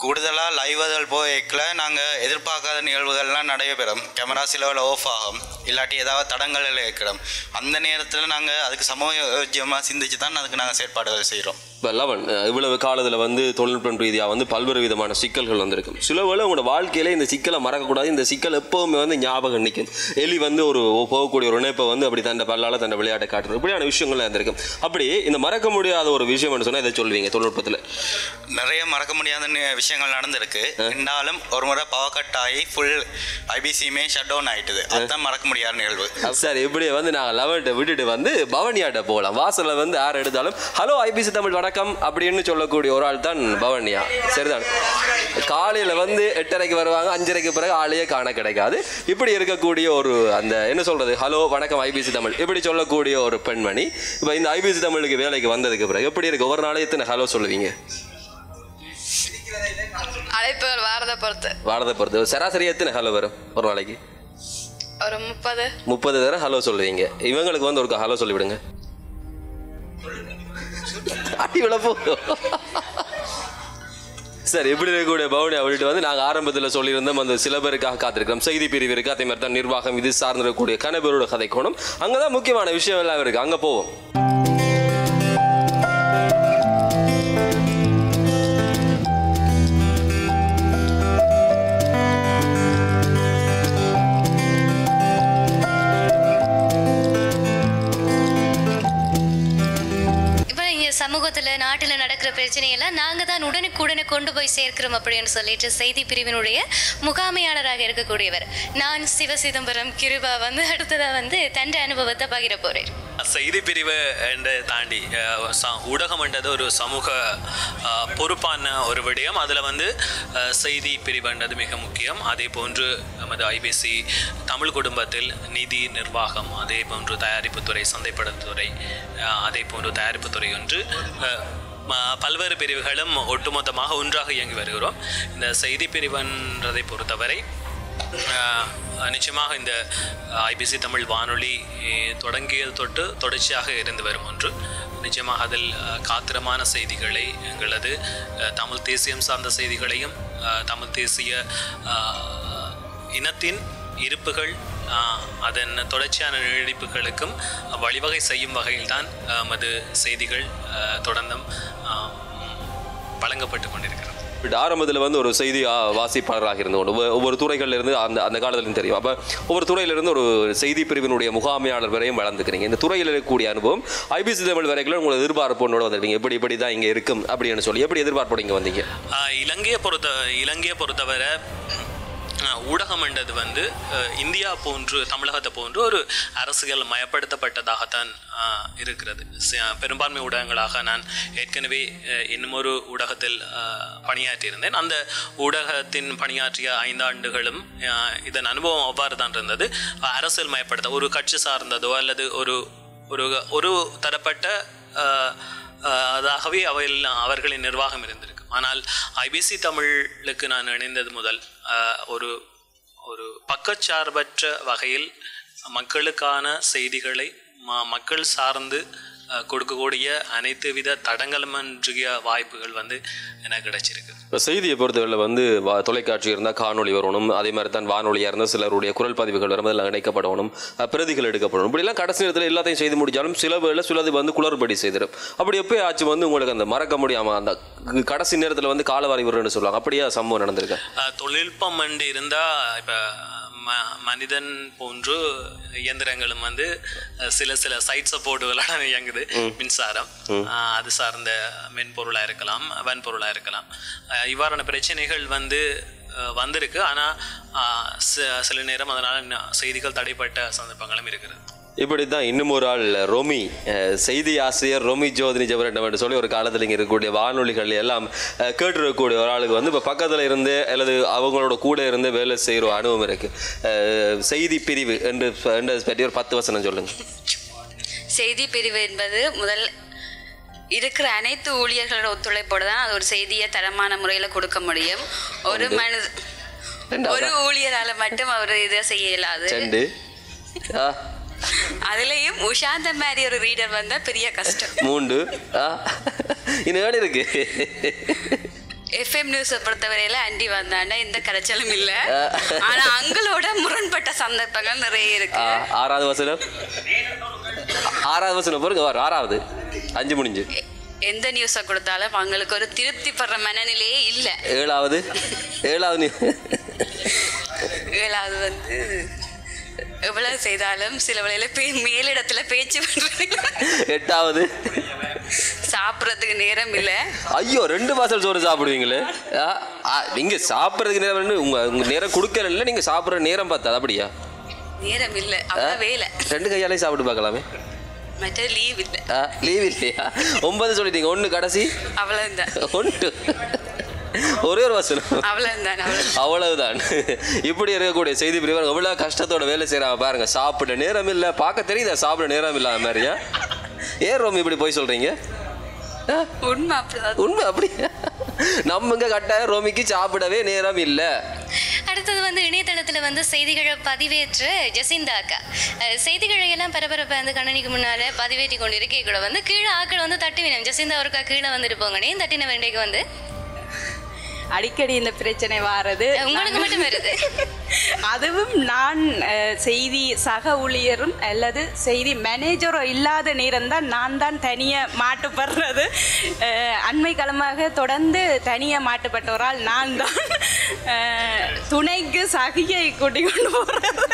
கூடுதலாக லைவ்கள் போய்க்கல நாங்கள் எதிர்பார்க்காத நிகழ்வுகள்லாம் நடைபெறும். கேமரா சிலவில் ஆஃப் ஆகும், இல்லாட்டி ஏதாவது தடங்கள் இருக்கிறோம். அந்த நேரத்தில் நாங்கள் அதுக்கு சமயோஜியமாக சிந்திச்சு தான் அதுக்கு நாங்கள் செயற்பாடுகள் செய்கிறோம். இப்போ லவன் இவ்வளவு காலத்தில் வந்து தொழில்நுட்பம் ரீதியாக வந்து பல்வேறு விதமான சிக்கல்கள் வந்திருக்கும். சில வேளை உங்களோட வாழ்க்கையில் இந்த சிக்கலை மறக்கக்கூடாது. இந்த சிக்கல் எப்போவுமே வந்து ஞாபகம் நிற்கும். எலி வந்து ஒரு போகக்கூடிய ஒரு இணைப்பை வந்து அப்படி தண்டை பல்லால் தண்டை விளையாட்டை காட்டுறது, இப்படியான விஷயங்கள்லாம் இருந்திருக்கும். அப்படி இந்த மறக்க முடியாத ஒரு விஷயம்னு சொன்னால் இதை சொல்லுவீங்க? தொழில்நுட்பத்தில் நிறைய மறக்க முடியாத விஷயங்கள் நடந்திருக்கு. இருந்தாலும் ஒரு முறை பவர் கட் ஆகி ஃபுல் ஐபிசியுமே ஷட் டவுன் ஆகிட்டுது. அதுதான் மறக்க முடியாத நிகழ்வு. சரி, இப்படி வந்து நாங்கள் லவன்ட்டை விட்டுட்டு வந்து பவனியாட்ட போகலாம். வாசலில் வந்து யார் எடுத்தாலும் ஹலோ ஐபிசி தமிழ் வணக்கம் அப்படின்னு சொல்லக்கூடிய ஒரு ஆள் தான் பவனியா. சரிதான், காலையில் வந்து 8:30 வருவாங்க, 5:30 பிறகு ஆளையே காண கிடைக்காது. இப்படி இருக்கக்கூடிய ஒரு அந்த என்ன சொல்றது, ஹலோ வணக்கம் ஐபிசி தமிழ் இப்படி சொல்லக்கூடிய ஒரு பெண்மணி இப்போ இந்த ஐபிசி தமிழுக்கு வேலைக்கு வந்ததுக்கு பிறகு எப்படி இருக்கு? ஒரு நாளே எத்தனை ஹலோ சொல்லுவீங்க? அழைப்புகள் வாரதை பொறுத்து சராசரி எத்தனை ஹலோ வரும் ஒரு நாளைக்கு? ஒரு 30 தடவை ஹலோ சொல்லுவீங்க. இவங்களுக்கு வந்து ஒரு ஹலோ சொல்லிவிடுங்க. அடி விழப்போ. சரி, இப்படி இருக்கக்கூடிய பவுனி அவர்கிட்ட வந்து நாங்கள் ஆரம்பத்தில் சொல்லியிருந்தோம் அந்த சில பேருக்காக காத்திருக்கிறோம். செய்தி பிரிவு இருக்குது, அதே மாதிரி தான் நிர்வாகம், இது சார்ந்திருக்கக்கூடிய கணவரோட கதை கோணம். அங்கே தான் முக்கியமான விஷயம் எல்லாம் இருக்குது. அங்கே போவோம். சமூகத்தில் நாட்டில் நடக்கிற பிரச்சனையெல்லாம் நாங்கள் தான் உடனுக்குடனே கொண்டு போய் சேர்க்கிறோம் அப்படின்னு சொல்லிட்டு செய்தி பிரிவினுடைய முகாமையாளராக இருக்கக்கூடியவர் நான் சிவசிதம்பரம் கிருபா வந்து அடுத்ததாக வந்து தன் அனுபவத்தை பகிர போகிறேன். செய்தி பிரிவு என்று தாண்டி ஊடகம் என்றது ஒரு சமூக பொறுப்பான ஒரு விடயம். அதில் வந்து செய்தி பிரிவுன்றது மிக முக்கியம். அதே போன்று நமது ஐபிசி தமிழ் குடும்பத்தில் நிதி நிர்வாகம், அதே போன்று தயாரிப்புத்துறை, சந்தைப்படுத்துறை, அதே போன்று தயாரிப்புத்துறை ஒன்று பல்வேறு பிரிவுகளும் ஒட்டுமொத்தமாக ஒன்றாக இயங்கி வருகிறோம். இந்த செய்தி பிரிவுன்றதை பொறுத்தவரை நிச்சயமாக இந்த ஐபிசி தமிழ் வானொலி தொடங்கியது தொட்டு தொடர்ச்சியாக இருந்து வரும் ஒன்று. நிச்சயமாக அதில் காத்திரமான செய்திகளை, எங்களது தமிழ் தேசியம் சார்ந்த செய்திகளையும் தமிழ் தேசிய இனத்தின் இருப்புகள் அதன் தொடர்ச்சியான நீடிப்புகளுக்கும் வழிவகை செய்யும் வகையில்தான் மது செய்திகள் தொடர்ந்தும் வழங்கப்பட்டு கொண்டிருக்கிறது. ஆரம்பத்தில் வந்து ஒரு செய்தி வாசிப்பாளராக இருந்து கொண்டு ஒவ்வொரு துறைகளிலிருந்து அந்த காலத்துலையும் தெரியும். அப்போ ஒவ்வொரு துறையிலிருந்து ஒரு செய்தி பிரிவினுடைய முகாமையாளர் வரையும் வளர்ந்துக்கிறீங்க. இந்த துறையில் இருக்கக்கூடிய அனுபவம் ஐபிசி தமிழ் வரைக்கும் உங்களை எதிர்பார்ப்போடு வந்திருப்பீங்க. எப்படி தான் இங்கே இருக்கும் அப்படின்னு சொல்லி எப்படி எதிர்பார்ப்போடு இங்கே வந்தீங்க? இலங்கையை பொறுத்தவரை ஊடகம் என்றது வந்து இந்தியா போன்று, தமிழகத்தை போன்று ஒரு அரசியல் மயப்படுத்தப்பட்டதாகத்தான் இருக்கிறது. பெரும்பான்மை ஊடகங்களாக நான் ஏற்கனவே இன்னும் ஒரு ஊடகத்தில் பணியாற்றியிருந்தேன். அந்த ஊடகத்தின் பணியாற்றிய 5 ஆண்டுகளும் இதன் அனுபவம் அவ்வாறு தான் இருந்தது. அரசியல் மயப்படுத்த ஒரு கட்சி சார்ந்ததோ அல்லது ஒரு தரப்பட்ட அதாகவே அவர்களின் நிர்வாகம் இருந்திருக்கு. ஆனால் ஐபிசி தமிழுக்கு நான் இணைந்தது முதல் ஒரு பக்கச்சார்பற்ற வகையில் மக்களுக்கான செய்திகளை மக்கள் சார்ந்து கொடுக்கக்கூடிய அனைத்து வித தடங்கலமன்றிய வாய்ப்புகள் வந்து எனக்கு கிடைச்சிருக்கு. இப்போ செய்தியை பொறுத்தவரையில் வந்து தொலைக்காட்சி இருந்தால் காணொலி வரணும், அதே மாதிரி தான் வானொலியாக இருந்தால் சிலருடைய குரல் பதிவுகள் வரும், அதில் இணைக்கப்படணும், பிரதிகள் எடுக்கப்படணும். இப்படிலாம் கடைசி நேரத்தில் எல்லாத்தையும் செய்து முடித்தாலும் சில வேளை சிலது வந்து குளறுபடி செய்திடும். அப்படி எப்போ ஆச்சு வந்து உங்களுக்கு அந்த மறக்க முடியாமல் அந்த கடைசி நேரத்தில் வந்து காலவாரி வரும்னு சொல்லுவாங்க, அப்படியே சம்பவம் நடந்திருக்கு? தொழில்நுட்பம் வந்து இருந்தால் இப்போ மனிதன் போன்று இயந்திரங்களும் வந்து சில சைட் சப்போர்ட்டுகளோட இயங்குது. மின்சாரம், அது சார்ந்த மென்பொருளாக இருக்கலாம், வன்பொருளாக இருக்கலாம். இவ்வாறான பிரச்சனைகள் வந்து வந்திருக்கு. ஆனால் சில நேரம் அதனால் செய்திகள் தடைப்பட்ட சந்தர்ப்பங்களும் இருக்கிறது. இப்படி தான் இன்னும் ஒரு ஆள் ரொமி, செய்தி ஆசிரியர் ரொமி ஜோதினி ஜெபரட்டம் சொல்லி ஒரு காலத்தில் இங்கே இருக்கக்கூடிய வானொலிகள் எல்லாம் கேட்டுருக்கக்கூடிய ஒரு ஆளுக்கு வந்து இப்போ பக்கத்தில் இருந்து அல்லது அவங்களோட கூட இருந்து வேலை செய்கிற அனுபவம் இருக்குது. செய்தி பிரிவு என்று பற்றி ஒரு 10 வசனம் சொல்லுங்கள். செய்தி பிரிவு என்பது முதல் இருக்கிற அனைத்து ஊழியர்களோட ஒத்துழைப்போடு தான் அது ஒரு செய்தியை தரமான முறையில் கொடுக்க முடியும். ஒரு ஊழியரால் மட்டும் அவர் இதை செய்ய இயலாது. அதுலயும் உஷாந்த மாதிரி ஒரு ரீடர் வந்தா பெரிய கஷ்டம். 3 இன்னும் இருக்கு. FM நியூஸை பொறுத்தவரையில அண்டி வந்தாண்டா எந்த கரைச்சலும் இல்லை. ஆனா அங்களோட முரண்பட்ட சந்தர்ப்பங்கள் நிறைய இருக்கு. 6வது வசனம் பாருங்க, 6வது 5 முடிஞ்சு எந்த நியூஸை கொடுத்தாலும் அவங்களுக்கு ஒரு திருப்தி படுற மனநிலையே இல்லை. 7வது வந்து எவ்வளவு செய்தாலும் சில வேளையில மேலிடத்துல பேச்சு பண்றாங்க. 8வது சாப்பிட்றதுக்கு நேரம் இல்லை. ஐயோ 2 வாசல் சோறு சாப்பிடுவீங்களே நீங்க? சாப்பிட்றதுக்கு நேரம் உங்க நேரம் கொடுக்கல, நீங்க சாப்பிட்ற நேரம் பார்த்தா அப்படியா? நேரம் இல்லை, அவ்வளோ வேலை. 2 கையாலே சாப்பிட்டு பார்க்கலாமே. மற்ற லீவ் இல்லை. லீவ் இல்லையா? 9 சொல்லிட்டீங்க, 1 கடைசி அவ்வளவுதான். 1 ஒரே ஒரு வசனம், அவ்வளவுதான். இப்படி இருக்கக்கூடிய செய்தி பிரிவு எவ்வளவு கஷ்டத்தோட வேலை செய்யறாங்க பாருங்க. சாப்பிட நேரம் இல்லை, பார்க்க தெரியுதா சாப்பிட நேரம் இல்லாத மாதிரியா? ஏன் ரோம் இப்படி போய் சொல்றீங்க? உண்மை அப்படியா? நம்ம கட்டாயம் ரோமிக்கு சாப்பிடவே நேரம் இல்லை. அடுத்தது வந்து இணையதளத்தில் வந்து செய்திகளை பதிவேற்று ஜெசிந்தா அக்கா செய்திகளை எல்லாம் பரபரப்பை வந்து கண்ணனிக்கு முன்னால பதிவேற்றி கொண்டு இருக்கே கூட வந்து கீழே ஆக்கள் வந்து தட்டி வேணும். ஜெசிந்தா ஒருக்கா கீழே வந்துட்டு போங்கனே தட்டின வேண்டைக்கு வந்து அடிக்கடி இந்த பிரச்சனை வாரது உங்களுக்கு மட்டும் வருது. அதுவும் நான் செய்தி சக ஊழியரும் அல்லது செய்தி மேனேஜரோ இல்லாத நேரம் தான் நான் தான் தனியாக மாட்டுப்படுறது. அண்மை காலமாக தொடர்ந்து தனியாக மாட்டுப்பட்டவரால் நான் தான் துணைக்கு சகியை கூட்டி கொண்டு போகிறது.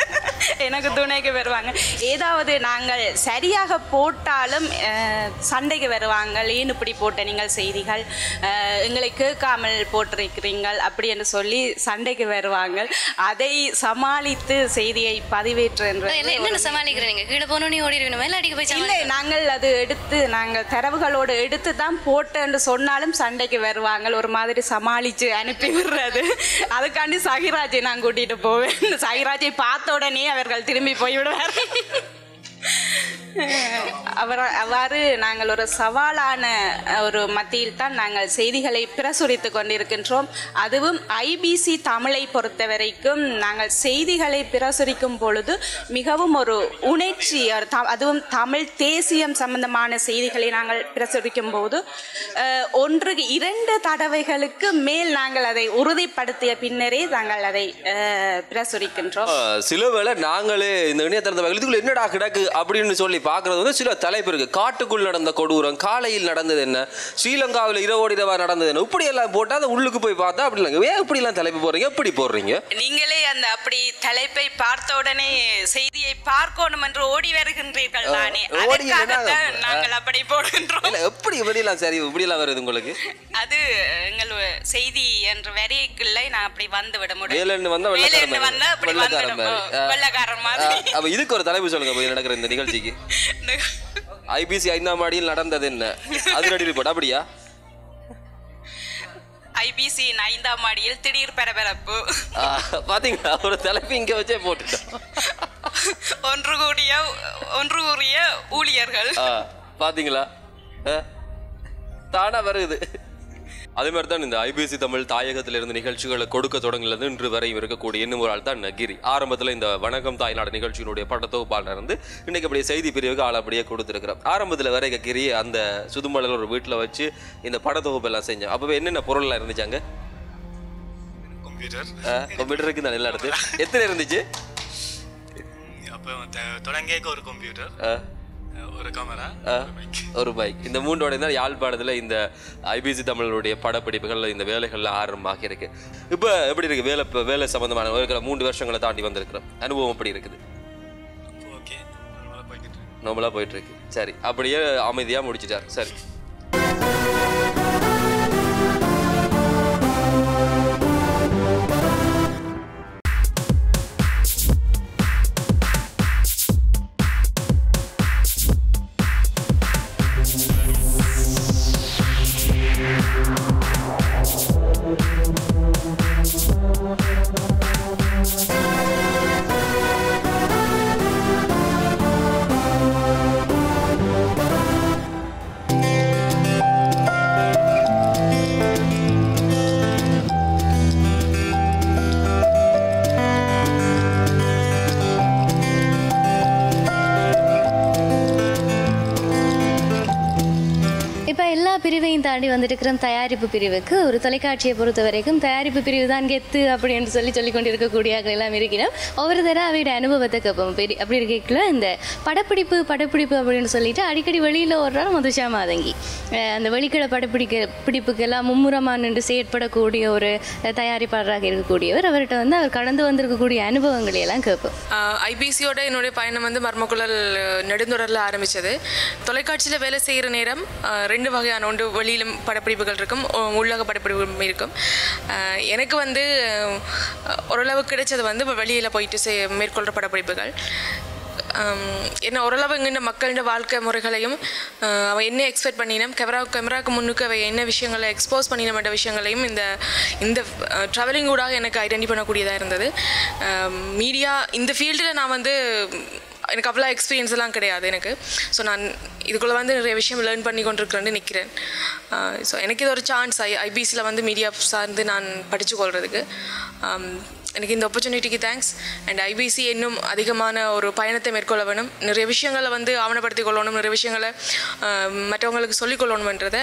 எனக்கு துணைக்கு வருவாங்க. ஏதாவது நாங்கள் சரியாக போட்டாலும் சண்டைக்கு வருவாங்க. ஏன் இப்படி போட்ட நீங்கள் செய்திகள் எங்களை கேட்காமல் போட்டிருக்கிறீங்கள் அப்படி என்று சொல்லி சண்டைக்கு வருவாங்க. அதை சமாளித்து செய்தியை பதிவேற்றுன்றது. என்ன சமாளிக்கிறீங்க? கீழே போனோன்னு ஓடிடுவீங்க, மேலே அடிக்க போய் இல்லை, நாங்கள் அது எடுத்து நாங்கள் தரவுகளோடு எடுத்து தான் போட்டேன்னு சொன்னாலும் சண்டைக்கு வருவாங்க. ஒரு மாதிரி சமாளித்து அனுப்பி விடுறது. அதுக்காண்டி சகிராஜை நான் கூட்டிகிட்டு போவேன். சகிராஜை பார்த்த உடனே அவர்கள் திரும்பி போய்விடுவார். அவ்வாறு நாங்கள் ஒரு சவாலான ஒரு மத்தியில் தான் நாங்கள் செய்திகளை பிரசுரித்து கொண்டிருக்கின்றோம். அதுவும் IBC தமிழை பொறுத்த வரைக்கும் நாங்கள் செய்திகளை பிரசுரிக்கும் பொழுது மிகவும் ஒரு உணர்ச்சி, அதுவும் தமிழ் தேசியம் சம்பந்தமான செய்திகளை நாங்கள் பிரசுரிக்கும் போது 1-2 தடவைகளுக்கு மேல் நாங்கள் அதை உறுதிப்படுத்திய பின்னரே நாங்கள் அதை பிரசுரிக்கின்றோம். சில வேளை நாங்களே இந்த இணையதளத்தை இதுக்குள்ள என்னடா கிடக்கு அப்படின்னு சொல்லி பார்க்கறது வந்து சில தலைப்பு இருக்கு. காட்டுக்குள் நடந்த கொடூரம், காலையில் நடந்தது என்ன, ஸ்ரீலங்காவில் இரவோடு இரவா நடந்தது என்ன, இப்படி எல்லாம் போட்டா அதை உள்ளுக்கு போய் பார்த்தா அப்படி இல்லைங்க. ஏன் இப்படி எல்லாம் தலைப்பு போடுறீங்க? எப்படி போடுறீங்க? நீங்களே அந்த அப்படி தலைப்பை பார்த்த உடனே செய்தியை பார்க்கணும் என்று ஓடி வருகின்றீர்கள் தானே, நாங்கள் அப்படி போடுகின்றோம். எப்படி இப்படிலாம் சரி இப்படி எல்லாம் வருது உங்களுக்கு? அது எங்கள் செய்தி என்ற வரைக்குள்ளே நான் அப்படி வந்து விட முடியும். அப்ப இதுக்கு ஒரு தலைப்பு சொல்லுங்க நடக்கிற இந்த நிகழ்ச்சிக்கு. IBC 5ஆம் மாடியில் நடந்தது என்ன, அதிரடி ரிப்போர்ட் அப்படியா? IBC 5ஆம் மாடியில் திடீர் பரபரப்பு. பாத்தீங்களா, ஒரு தலைப்பு இங்க வச்சே போட்டுட்டோம். ஒன்று கூறிய ஊழியர்கள் பாத்தீங்களா, தானா வருது. அதே மாதிரி தான் இந்த ஐபிசி தமிழ் தாயகத்திலிருந்து நிகழ்ச்சிகளை கொடுக்க தொடங்கினது இன்று வரையும் இருக்கக்கூடிய இன்னும் ஒரு ஆள் தான் கிரி. ஆரம்பத்தில் இந்த வணக்கம் தாய்நாடு நிகழ்ச்சியினுடைய படத்தொகுப்பாளர் இருந்து இன்னைக்கு அப்படியே செய்தி பிரிவுக்கு ஆள் அப்படியே கொடுத்துருக்கிறோம். ஆரம்பத்தில் வரை கிரி அந்த சுதுமலையில் ஒரு வீட்டில் வச்சு இந்த படத்தொகுப்பு எல்லாம் செஞ்சோம். அப்போ என்னென்ன பொருள்லாம் இருந்துச்சாங்க? கம்ப்யூட்டர் இருக்கு தான் எல்லா இடத்துல. எத்தனை இருந்துச்சு? அப்போ தொடங்கிய ஒரு கம்ப்யூட்டர், ஒரு கேமரா, ஒரு பைக். இந்த மூன்றோட தான் யாழ்ப்பாணத்தில் இந்த ஐபிசி தமிழனுடைய படப்பிடிப்புகள் இந்த வேலைகள்லாம் ஆரம்பமாக இருக்கு. இப்போ எப்படி இருக்கு வேலை சம்பந்தமான 3 வருஷங்களை தாண்டி வந்திருக்கிறோம். அனுபவம் எப்படி இருக்குது? நார்மலாக போயிட்டு இருக்கு. சரி, அப்படியே அமைதியாக முடிச்சிட்டார். சரி, பிரிவையும் தாண்டி வந்துருக்கிறோம் தயாரிப்பு பிரிவுக்கு. ஒரு தொலைக்காட்சியை பொறுத்த வரைக்கும் தயாரிப்பு பிரிவு தான் கெத்து அப்படின்னு சொல்லி கொண்டிருக்கக்கூடிய எல்லாம் இருக்கிறோம். ஒவ்வொரு தடவை அவையோட அனுபவத்தை கேட்போம். அப்படி இருக்கல இந்த படப்பிடிப்பு அப்படின்னு சொல்லிட்டு அடிக்கடி வெளியில் ஓடுறாரு மதுஷா மாதங்கி. அந்த வெளிக்கடை பிடிப்புக்கெல்லாம் மும்முரமாக நின்று செயற்படக்கூடிய ஒரு தயாரிப்பாளராக இருக்கக்கூடியவர். அவர்கிட்ட வந்து அவர் கடந்து வந்திருக்கக்கூடிய அனுபவங்களை எல்லாம் கேட்போம். ஐபிசியோட என்னுடைய பயணம் வந்து மர்மக்குழல் நெடுந்தொடரில் ஆரம்பித்தது. தொலைக்காட்சியில் வேலை செய்கிற நேரம் 2 வகையான ஒன்று வெளியிலும் படப்பிடிப்புகள் இருக்கும், உள்ளக படப்பிடிப்பும் இருக்கும். எனக்கு வந்து ஓரளவு கிடைச்சது வந்து வெளியில் போயிட்டு மேற்கொள்கிற படப்பிடிப்புகள். என்ன ஓரளவு இங்கே மக்களின் வாழ்க்கை முறைகளையும் அவன் என்ன எக்ஸ்பெக்ட் பண்ணினோம், கேமராவுக்கு முன்னுக்கு அவை என்ன விஷயங்களை எக்ஸ்போஸ் பண்ணினோம்ன்ற விஷயங்களையும் இந்த ட்ராவலிங் ஊடாக எனக்கு ஐடென்டி பண்ணக்கூடியதாக இருந்தது. மீடியா இந்த ஃபீல்டில் நான் வந்து எனக்கு அவ்வளோ எக்ஸ்பீரியன்ஸ் எல்லாம் கிடையாது எனக்கு. ஸோ நான் இதுக்குள்ளே வந்து நிறைய விஷயம் லேர்ன் பண்ணி கொண்டிருக்கிறேன்னு நிற்கிறேன். ஸோ எனக்கு இது ஒரு சான்ஸ் ஐபிசியில் வந்து மீடியா சார்ந்து நான் படித்து கொள்கிறதுக்கு. எனக்கு இந்த ஆப்பர்ச்சுனிட்டிக்கு தேங்க்ஸ். அண்ட் ஐபிசி இன்னும் அதிகமான ஒரு பயணத்தை மேற்கொள்ள வேணும், நிறைய விஷயங்களை வந்து ஆவணப்படுத்தி கொள்ளணும், நிறைய விஷயங்களை மற்றவங்களுக்கு சொல்லிக்கொள்ளணுன்றதை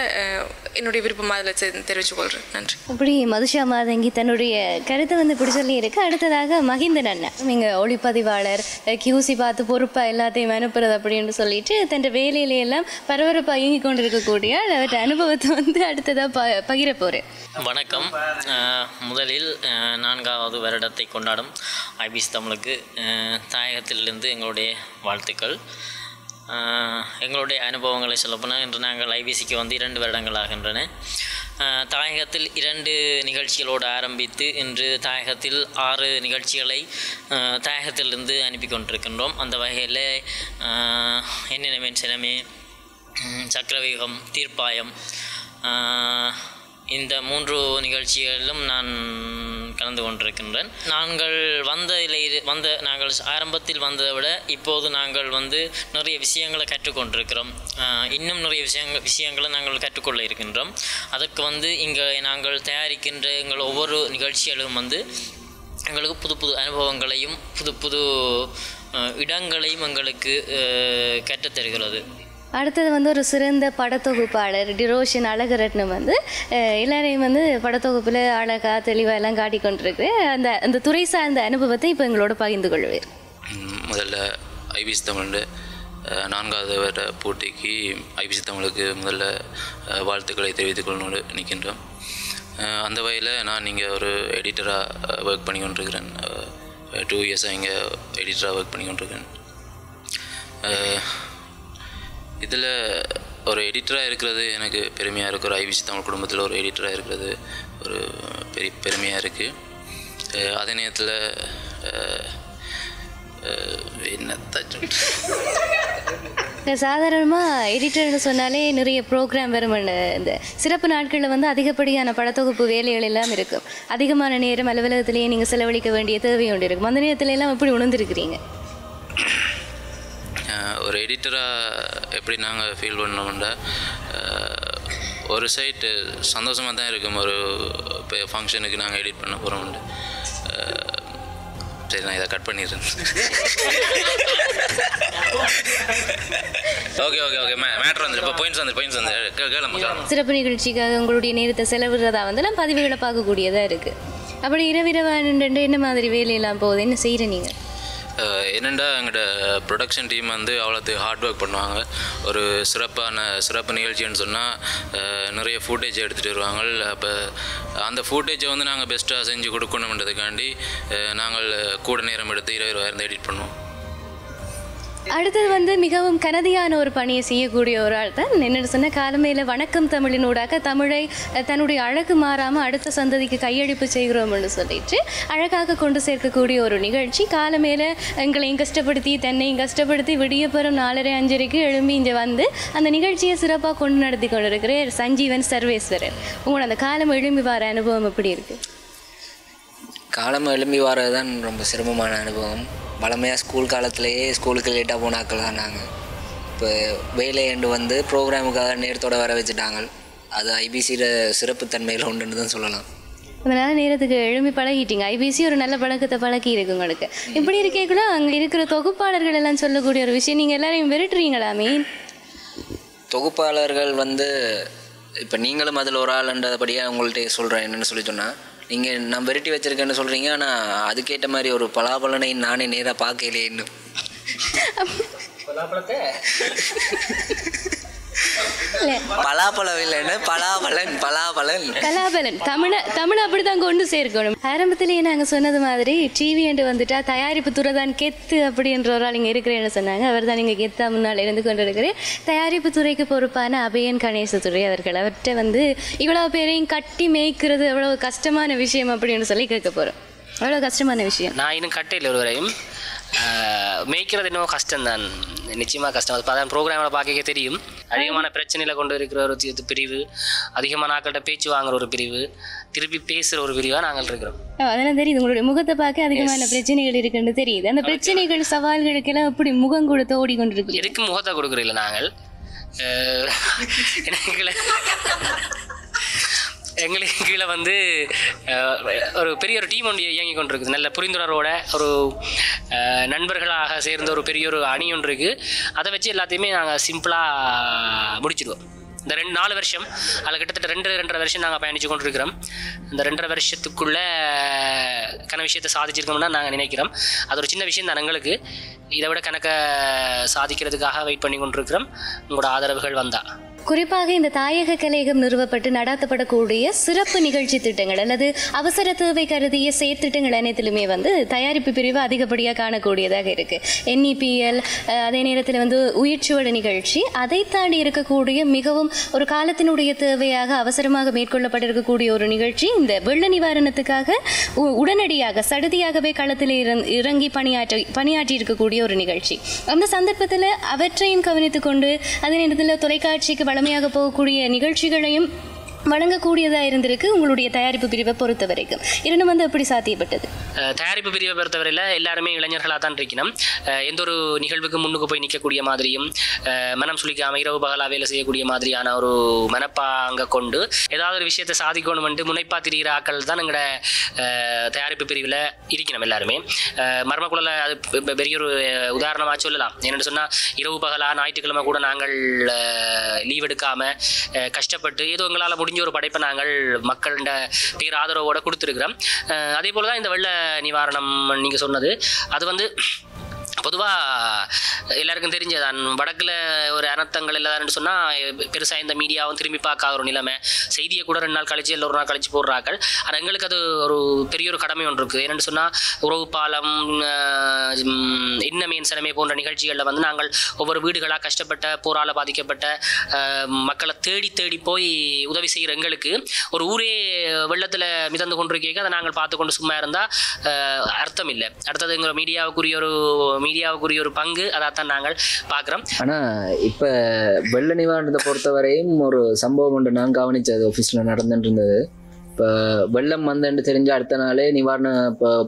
என்னுடைய விருப்பமாக அதில் தெரிவித்துக்கொள்கிறேன். நன்றி. அப்படி மதுஷா மாதங்கி தன்னுடைய கருத்தை வந்து இப்படி சொல்லி இருக்கு. அடுத்ததாக மகிந்தன் அண்ணன், நீங்கள் ஒளிப்பதிவாளர், கியூசி பார்த்து பொறுப்பாக எல்லாத்தையும் அனுப்புறது அப்படின்னு சொல்லிட்டு தன் வேலையிலையெல்லாம் பரபரப்பாக இயங்கி கொண்டிருக்கக்கூடிய அவற்றை அனுபவத்தை வந்து அடுத்ததாக பகிர போகிறேன். வணக்கம். முதலில் 4வது வருடத்தை கொண்டாடும் ஐபிசி தமிழுக்கு தாயகத்திலிருந்து எங்களுடைய வாழ்த்துக்கள். எங்களுடைய அனுபவங்களை சொல்லப்போனால் இன்று நாங்கள் ஐபிசிக்கு வந்து 2 வருடங்கள் ஆகின்றன. தாயகத்தில் 2 நிகழ்ச்சிகளோடு ஆரம்பித்து இன்று தாயகத்தில் 6 நிகழ்ச்சிகளை தாயகத்திலிருந்து அனுப்பி கொண்டிருக்கின்றோம். அந்த வகையில் என்னென்ன சிலமே, சக்கரவேகம், தீர்ப்பாயம், இந்த 3 நிகழ்ச்சிகளிலும் நான் கலந்து கொண்டிருக்கின்றேன். நாங்கள் நாங்கள் ஆரம்பத்தில் வந்ததை விட இப்போது நாங்கள் வந்து நிறைய விஷயங்களை கற்றுக்கொண்டிருக்கிறோம். இன்னும் நிறைய விஷயங்களை நாங்கள் கற்றுக்கொள்ள இருக்கின்றோம். அதற்கு வந்து இங்கே நாங்கள் தயாரிக்கின்ற எங்கள் ஒவ்வொரு நிகழ்ச்சிகளும் வந்து எங்களுக்கு புது புது அனுபவங்களையும் புது இடங்களையும் எங்களுக்கு கற்றுத்தருகிறது. அடுத்தது வந்து ஒரு சிறந்த படத்தொகுப்பாளர் டிரோஷன் அழகரட்னம் வந்து எல்லாரையும் வந்து படத்தொகுப்பில் அழகாக தெளிவாக எல்லாம் காட்டி கொண்டிருக்கு. அந்த துறை சார்ந்த அனுபவத்தை இப்போ எங்களோட பகிர்ந்து கொள்வேன். முதல்ல ஐபிசி தமிழ் 4வது வருட போட்டிக்கு ஐபிசி தமிழுக்கு முதல்ல வாழ்த்துக்களை தெரிவித்துக் கொள்ளணும்னு நிற்கின்றோம். அந்த வகையில் நான் இங்கே ஒரு எடிட்டராக ஒர்க் பண்ணி கொண்டிருக்கிறேன். 2 இயர்ஸாக இங்கே எடிட்டராக ஒர்க் பண்ணி கொண்டிருக்கிறேன். இதில் ஒரு எடிட்டராக இருக்கிறது எனக்கு பெருமையாக இருக்குது. ஒரு ஐபிசி தமிழ் குடும்பத்தில் ஒரு எடிட்டராக இருக்கிறது ஒரு பெருமையாக இருக்குது. அதே நேரத்தில் சாதாரணமாக எடிட்டர்னு சொன்னாலே நிறைய ப்ரோக்ராம் வரும். இந்த சிறப்பு நாட்களில் வந்து அதிகப்படியான படத்தொகுப்பு வேலைகள் எல்லாம் இருக்கும். அதிகமான நேரம் அலுவலகத்திலேயே நீங்கள் செலவழிக்க வேண்டிய தேவை ஒன்று இருக்கும். அந்த நேரத்தில் எல்லாம் எப்படி உணர்ந்துருக்கிறீங்க? ஒரு எடிட்டராக எப்படி நாங்கள் ஃபீல் பண்ணோம்னா ஒரு சைட்டு சந்தோஷமாக தான் இருக்கும். ஒரு இப்போ ஃபங்க்ஷனுக்கு நாங்கள் எடிட் பண்ண போகிறோம்ண்டு. சரி, நான் இதை கட் பண்ணிடுறேன். ஓகே ஓகே ஓகே மேட்ரு வந்து இப்போ பாயிண்ட்ஸ் வந்து கேளம்மா. சிறப்பு நிகழ்ச்சிக்காக உங்களுடைய நேரத்தை செலவிடுறதா வந்து நான் பதிவுகளை பார்க்கக்கூடியதாக இருக்குது. அப்படி இரவிரவாண்டு என்ன மாதிரி வேலையெல்லாம் போகுது, என்ன செய்கிற நீங்கள்? என்னென்னா எங்களோட ப்ரொடக்ஷன் டீம் வந்து அவ்வளோத்து ஹார்ட் ஒர்க் பண்ணுவாங்க. ஒரு சிறப்பு நிகழ்ச்சின்னு சொன்னால் நிறைய ஃபுட்டேஜ் எடுத்துகிட்டு வருவாங்க. அப்போ அந்த ஃபுட்டேஜை வந்து நாங்கள் பெஸ்ட்டாக செஞ்சு கொடுக்கணுன்றதுக்காண்டி நாங்கள் கூட நேரம் எடுத்து 20 ரூபாய் எடிட் பண்ணுவோம். அடுத்தது வந்து மிகவும் கனதியான ஒரு பணியை செய்யக்கூடிய ஒரு ஆள் தான் என்னென்னு சொன்ன காலமையில் வணக்கம் தமிழினூடாக தமிழை தன்னுடைய அழகு மாறாமல் அடுத்த சந்ததிக்கு கையெழுப்பு செய்கிறோம்னு சொல்லிட்டு அழகாக கொண்டு சேர்க்கக்கூடிய ஒரு நிகழ்ச்சி. காலமையில் எங்களையும் கஷ்டப்படுத்தி தன்னையும் கஷ்டப்படுத்தி விடியப்பெறும் 4:30-5:30 எழும்பி இங்கே வந்து அந்த நிகழ்ச்சியை சிறப்பாக கொண்டு நடத்தி கொண்டு இருக்கிற சஞ்சீவன் சர்வேஸ்வரன். உங்களோட அந்த காலம் எழும்பி வர அனுபவம் எப்படி இருக்குது? காலம் எழும்பி வர்றது தான் ரொம்ப சிரமமான அனுபவம். வளமையாக ஸ்கூல் காலத்துலேயே ஸ்கூலுக்கு லேட்டாக போனாக்கள் தான் நாங்கள். இப்போ வேலையண்டு வந்து ப்ரோக்ராமுக்காக நேரத்தோடு வர வச்சுட்டாங்க. அது ஐபிசியோட சிறப்புத்தன்மையில் உண்டுன்னு தான் சொல்லலாம். அதனால் நேரத்துக்கு எழும்பி பழகிட்டீங்க. ஐபிசி ஒரு நல்ல பழக்கத்தை பழக்கி இருக்கு உங்களுக்கு. இப்படி இருக்கேக்குள்ள அங்கே இருக்கிற தொகுப்பாளர்கள் எல்லாம் சொல்லக்கூடிய ஒரு விஷயம், நீங்கள் எல்லாரையும் விரட்டுறீங்களா? மீன் தொகுப்பாளர்கள் வந்து இப்போ நீங்களும் அதில் ஒரு ஆளுன்றபடியாக உங்கள்கிட்ட சொல்கிறேன். என்னென்னு சொல்லி சொன்னால், நீங்கள் நான் விரட்டி வச்சுருக்கேன்னு சொல்கிறீங்க, ஆனால் அதுக்கேற்ற மாதிரி ஒரு பலாபலனை நானே நேராக பார்க்கலையே இன்னும். பலாப்பழத்தை பலாப்பழம் இல்லைன்னு பலாபலன் தமிழ் அப்படிதான் கொண்டு சேர்க்கணும். ஆரம்பத்திலேயே நாங்கள் சொன்னது மாதிரி டிவி என்று வந்துட்டா தயாரிப்பு துறை தான் கெத்து அப்படின்ற ஒரு ஆள் இங்கே இருக்கிறேன்னு சொன்னாங்க. அவர் தான் இங்கே கெத்தா முன்னால் இருந்து கொண்டு இருக்கிறேன். தயாரிப்பு துறைக்கு பொறுப்பான அபயன் கணேசத்துறை அவர்கள். அவர்கிட்ட வந்து இவ்வளோ பேரையும் கட்டி மேய்க்கிறது எவ்வளோ கஷ்டமான விஷயம் அப்படின்னு சொல்லி கேட்க போகிறோம். அவ்வளோ கஷ்டமான விஷயம். நான் இன்னும் கட்டையில் ஒருவரையும் மேய்க்கிறது இன்னும் கஷ்டம்தான், நிச்சயமாக கஷ்டம். அது அதான் ப்ரோக்ராமில் பார்க்க தெரியும். அதிகமான பிரச்சனையில் கொண்டு இருக்கிற ஒரு பிரிவு, அதிகமான நாட்கள்கிட்ட பேச்சு வாங்குற ஒரு பிரிவு, திருப்பி பேசுகிற ஒரு பிரிவாக நாங்கள் இருக்கிறோம். அதெல்லாம் தெரியுது. உங்களுடைய முகத்தை பார்க்க அதிகமான பிரச்சனைகள் இருக்குன்னு தெரியுது. அந்த பிரச்சனைகள் சவால்களுக்கெல்லாம் எப்படி முகம் கொடுத்து ஓடிக்கொண்டிருக்கு? எதுக்கு முகத்தை கொடுக்குறீங்களா? நாங்கள் எங்களுக்கு கீழே வந்து ஒரு பெரிய ஒரு டீம் ஒன்று இயங்கி கொண்டிருக்குது. நல்ல புரிந்துணர்வோட ஒரு நண்பர்களாக சேர்ந்த ஒரு பெரிய ஒரு அணி ஒன்று இருக்குது. அதை வச்சு எல்லாத்தையுமே நாங்கள் சிம்பிளாக முடிச்சிடுவோம். இந்த 4 வருஷம் அதில் கிட்டத்தட்ட 2.5 வருஷம் நாங்கள் பயணித்து கொண்டு இருக்கிறோம். இந்த 2.5 வருஷத்துக்குள்ளே விஷயத்தை சாதிச்சிருக்கோம்னா நாங்கள் நினைக்கிறோம். அது ஒரு சின்ன விஷயம் தான் எங்களுக்கு. இதை விட கணக்கை சாதிக்கிறதுக்காக வெயிட் பண்ணி கொண்டிருக்கிறோம். உங்களோட ஆதரவுகள் வந்தால். குறிப்பாக இந்த தாயக கலையகம் நிறுவப்பட்டு நடத்தப்படக்கூடிய சிறப்பு நிகழ்ச்சி திட்டங்கள் அல்லது அவசர தேவை கருதிய செயற்திட்டங்கள் அனைத்திலுமே வந்து தயாரிப்பு பிரிவு அதிகப்படியாக காணக்கூடியதாக இருக்குது. NEPL, அதே நேரத்தில் வந்து உயிர்ச்சுவடு நிகழ்ச்சி, அதை தாண்டி இருக்கக்கூடிய மிகவும் ஒரு காலத்தினுடைய தேவையாக அவசரமாக மேற்கொள்ளப்பட்டிருக்கக்கூடிய ஒரு நிகழ்ச்சி இந்த வெள்ள நிவாரணத்துக்காக உடனடியாக சடுதியாகவே களத்தில் இறங்கி பணியாற்றி இருக்கக்கூடிய ஒரு நிகழ்ச்சி. அந்த சந்தர்ப்பத்தில் அவற்றையும் கவனித்துக் கொண்டு அதே நேரத்தில் தொலைக்காட்சிக்கு வளமையாக போகக்கூடிய நிகழ்ச்சிகளையும் வழங்கக்கூடியதாக இருந்திருக்கு உங்களுடைய தயாரிப்பு பிரிவை பொறுத்த வரைக்கும். இரண்டும் வந்து எப்படி சாத்தியப்பட்டது? தயாரிப்பு பிரிவை பொறுத்தவரையில் எல்லாருமே இளைஞர்களாக தான் இருக்கணும். எந்த ஒரு நிகழ்வுக்கு முன்னுக்கு போய் நிற்கக்கூடிய மாதிரியும் மனம் சுளிக்காமல் இரவு பகலாக வேலை செய்யக்கூடிய மாதிரியான ஒரு மனப்பாங்க கொண்டு ஏதாவது ஒரு விஷயத்தை சாதிக்கணும்னு முனைப்பா திரிகிற ஆக்கள் தான் எங்களோட தயாரிப்பு பிரிவில் இருக்கணும் எல்லாருமே. மர்மக்குள்ள அது பெரிய ஒரு உதாரணமாக சொல்லலாம். என்னென்னு சொன்னால் இரவு பகலாக ஞாயிற்றுக்கிழமை கூட நாங்கள் லீவ் எடுக்காமல் கஷ்டப்பட்டு ஏதோ எங்களால் முடிஞ்ச ஒரு படைப்பை நாங்கள் மக்களோட பேர் ஆதரவோடு கொடுத்துருக்குறோம். அதே போல் தான் இந்த வெள்ள நிவாரணம் நீங்கள் சொன்னது. அது வந்து பொதுவாக எல்லாருக்கும் தெரிஞ்சதான். வடக்கில் ஒரு அனர்த்தங்கள் இல்லாதான்னு சொன்னால் பெருசாக இந்த மீடியாவும் திரும்பி பார்க்காத ஒரு நிலைமை. செய்தியை கூட 2 நாள் கழிச்சு இல்லை 1 நாள் கழிச்சு போடுறாக்கள். ஆனால் எங்களுக்கு அது ஒரு பெரிய ஒரு கடமை ஒன்று இருக்குது. என்னென்னு சொன்னால் உறவு பாலம், இன்னமேன் சனமே போன்ற நிகழ்ச்சிகளில் வந்து நாங்கள் ஒவ்வொரு வீடுகளாக கஷ்டப்பட்ட போரால் பாதிக்கப்பட்ட மக்களை தேடி தேடி போய் உதவி செய்கிற எங்களுக்கு ஒரு ஊரே வெள்ளத்தில் மிதந்து கொண்டிருக்கேங்க அதை நாங்கள் பார்த்து கொண்டு சும்மா இருந்தால் அர்த்தம் இல்லை. அடுத்தது எங்கள் மீடியாவுக்குரிய ஒரு பங்கு அதைத்தான் நாங்கள் பார்க்குறோம். ஆனால் இப்போ வெள்ள நிவாரணத்தை பொறுத்தவரையும் ஒரு சம்பவம் ஒன்று நான் கவனித்தது ஆஃபீஸில் நடந்துட்டு இருந்தது. இப்போ வெள்ளம் வந்துன்னு தெரிஞ்ச அடுத்த நாளே நிவாரண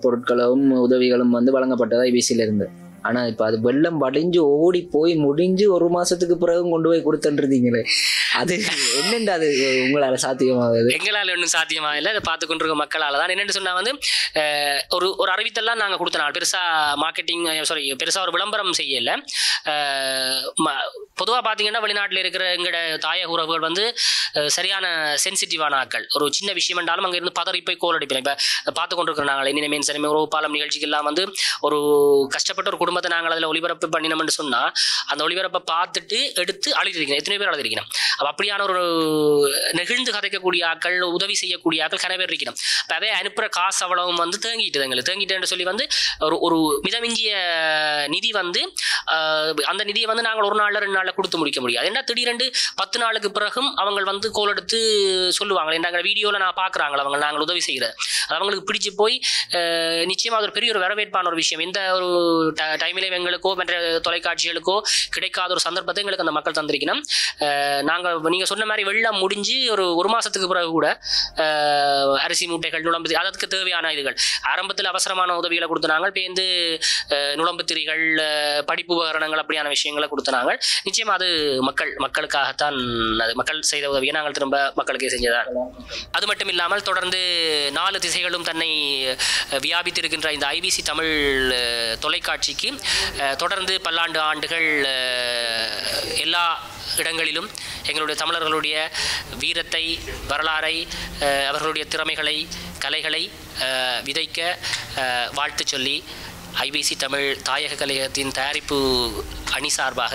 பொருட்களும் உதவிகளும் வந்து வழங்கப்பட்டதா IBCயிலிருந்து. ஆனால் இப்போ அது வெள்ளம் வடிஞ்சு ஓடி போய் முடிஞ்சு 1 மாதத்துக்கு பிறகு கொண்டு போய் கொடுத்துருந்தீங்களே, அது என்னென்று அது உங்களால் சாத்தியமாகுது? எங்களால் ஒன்றும் சாத்தியமாகலை. அதை பார்த்து கொண்டிருக்க மக்களால் தான். என்னென்னு சொன்னால் வந்து ஒரு அறிவித்தெல்லாம் நாங்கள் கொடுத்தனால பெருசாக மார்க்கெட்டிங் பெருசாக ஒரு விளம்பரம் செய்யலை. பொதுவாக பார்த்தீங்கன்னா வெளிநாட்டில் இருக்கிற எங்களோட தாயக உறவுகள் வந்து சரியான சென்சிட்டிவான ஆட்கள். ஒரு சின்ன விஷயம் என்றாலும் அங்கே இருந்து பதறி போய் கோல் அடிப்பேன். இப்போ பார்த்து கொண்டிருக்கிற நாங்கள் இனிமே மீன் சினிமை உறவு பாலம் நிகழ்ச்சிக்கெல்லாம் வந்து ஒரு கஷ்டப்பட்ட ஒரு குடும்பத்தை நாங்கள் அதில் ஒளிபரப்பு பண்ணினோம்னு சொன்னால் அந்த ஒளிபரப்பை பார்த்துட்டு எடுத்து அழுதிருக்கணும். எத்தனை பேர் அழுதிருக்கணும். அப்போ அப்படியான ஒரு நெகிழ்ந்து கதைக்கக்கூடிய ஆட்கள், உதவி செய்யக்கூடிய ஆட்கள் கன பேர் இருக்கணும். இப்போ அதே அனுப்புகிற காசு அவ்வளவும் வந்து தேங்கிட்டேன்னு சொல்லி வந்து ஒரு மிதமிஞ்சிய நிதி வந்து அந்த நிதியை வந்து நாங்கள் 1 நாளில் 2 நாளில் கொடுத்து முடிக்க முடியாது. ஏன்னா திடீரென்று 10 நாளுக்கு பிறகும் அவங்க வந்து கோல் எடுத்து சொல்லுவாங்க. எங்கள் வீடியோவில் நான் பார்க்குறாங்களா அவங்க நாங்கள் உதவி செய்கிறது அது அவங்களுக்கு பிடிச்சி போய் நிச்சயமாக ஒரு பெரிய ஒரு வரவேற்பான ஒரு விஷயம். எந்த ஒரு டைமில் எங்களுக்கோ மற்ற தொலைக்காட்சிகளுக்கோ கிடைக்காத ஒரு சந்தர்ப்பத்தை எங்களுக்கு அந்த மக்கள் தந்திருக்கணும். நாங்கள் நீங்கள் சொன்ன மாதிரி வெள்ளம் முடிஞ்சு ஒரு மாதத்துக்கு பிறகு கூட அரிசி மூட்டைகள், நுழம்பு, அதற்கு தேவையான இதுகள் ஆரம்பத்தில் அவசரமான உதவிகளை கொடுத்தனாங்க. பேருந்து நுழம்பு திரிகள், படிப்பு உபகரணங்கள், அப்படியான விஷயங்களை கொடுத்தனாங்க. நிச்சயமாக அது மக்களுக்காகத்தான், அது மக்கள் செய்த உதவியை நாங்கள் திரும்ப மக்களுக்கே செஞ்சதான். அது மட்டும் இல்லாமல் தொடர்ந்து 4 திசைகளும் தன்னை வியாபித்திருக்கின்ற இந்த IBC தமிழ் தொலைக்காட்சிக்கு தொடர்ந்து பல்லாண்டு ஆண்டுகள் எல்லா இடங்களிலும் எங்களுடைய தமிழர்களுடைய வீரத்தை, வரலாறை, அவர்களுடைய திறமைகளை, கலைகளை விதைக்க வாழ்த்து சொல்லி IBC தமிழ் தாயக கலையகத்தின் தயாரிப்பு அணி சார்பாக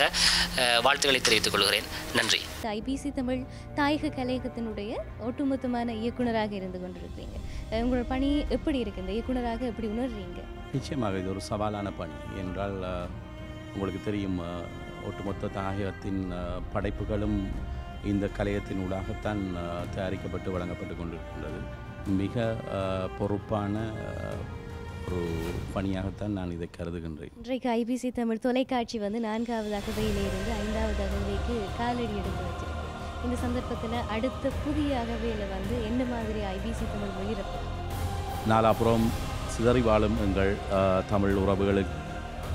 வாழ்த்துக்களை தெரிவித்துக் கொள்கிறேன். நன்றி. IBC தமிழ் தாயக கலையகத்தினுடைய ஒட்டுமொத்தமான இயக்குனராக இருந்து கொண்டிருக்கிறீங்க. உங்களோட பணி எப்படி இருக்கு? இந்த இயக்குனராக எப்படி உணர்றீங்க? நிச்சயமாக இது ஒரு சவாலான பணி என்றால் உங்களுக்கு தெரியும், ஒட்டுமொத்த தாயகத்தின் படைப்புகளும் இந்த கலையத்தின் ஊடாகத்தான் தயாரிக்கப்பட்டு வழங்கப்பட்டு கொண்டிருக்கின்றது. மிக பொறுப்பான ஒரு பணியாகத்தான் நான் இதை கருதுகின்றேன். இன்றைக்கு IBC தமிழ் தொலைக்காட்சி வந்து 4வது அகவையிலிருந்து 5வது அகவைக்கு காலடி எடுத்து வச்சிருக்கு. இந்த சந்தர்ப்பத்தில் அடுத்த புதிய அகவையில் வந்து என்ன மாதிரி IBC தமிழ் ஒளிபரப்பு? நாலாபுரம் சிதறி வாழும் எங்கள் தமிழ் உறவுகளுக்கு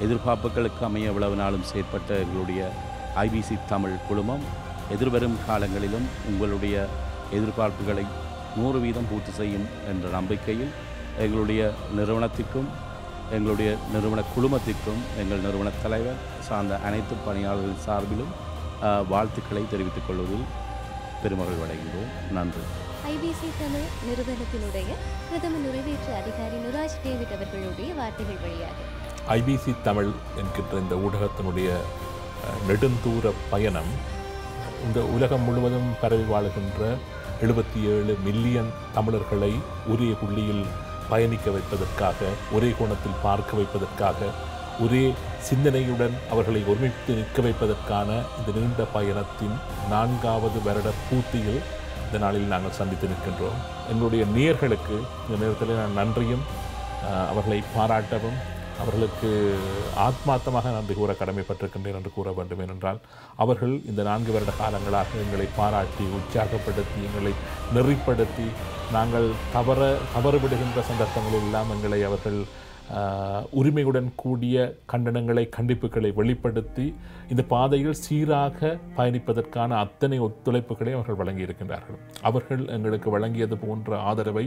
எதிர்பார்ப்புகளுக்கு அமைய எவ்வளவு நாளும் செயற்பட்ட எங்களுடைய IBC தமிழ் குழுமம் எதிர்வரும் காலங்களிலும் உங்களுடைய எதிர்பார்ப்புகளை 100% பூர்த்தி செய்யும் என்ற நம்பிக்கையில் எங்களுடைய நிறுவனத்திற்கும் எங்களுடைய நிறுவன குழுமத்திற்கும் எங்கள் நிறுவன தலைவர் சார்ந்த அனைத்து பணியாளர்கள் சார்பிலும் வாழ்த்துக்களை தெரிவித்துக் கொள்வதில் பெருமகிழ்வு அடைகின்றோம். நன்றி. IBC தமிழ் நிறுவனத்தினுடைய பிரதம நிறைவேற்று அதிகாரி நுராஜ் டேவிட் அவர்களுடைய வார்த்தைகள் வழியாக IBC தமிழ் என்கின்ற இந்த ஊடகத்தினுடைய நெடுந்தூர பயணம் இந்த உலகம் முழுவதும் பரவி வாழுகின்ற 77 மில்லியன் தமிழர்களை ஒரே புள்ளியில் பயணிக்க வைப்பதற்காக, ஒரே கோணத்தில் பார்க்க வைப்பதற்காக, ஒரே சிந்தனையுடன் அவர்களை ஒருமித்து நிற்க வைப்பதற்கான இந்த நீண்ட பயணத்தின் 4வது வருட பூர்த்தியில் இந்த நாளில் நாங்கள் சந்தித்து நிற்கின்றோம். எங்களுடைய நேயர்களுக்கு இந்த நேரத்தில் நான் நன்றியும் அவர்களை பாராட்டவும் அவர்களுக்கு ஆத்மார்த்தமாக நன்றி கூற கடமைப்பட்டிருக்கின்றேன் என்று கூற வேண்டும். ஏனென்றால் அவர்கள் இந்த 4 வருட காலங்களாக எங்களை பாராட்டி, உற்சாகப்படுத்தி, எங்களை நெறிப்படுத்தி, நாங்கள் தவறுவிடுகின்ற சந்தர்ப்பங்களில் எல்லாம் எங்களை அவர்கள் உரிமையுடன் கூடிய கண்டனங்களை, கண்டிப்புகளை வெளிப்படுத்தி இந்த பாதையில் சீராக பயணிப்பதற்கான அத்தனை ஒத்துழைப்புகளை அவர்கள் வழங்கியிருக்கின்றார்கள். அவர்கள் எங்களுக்கு வழங்கியது போன்ற ஆதரவை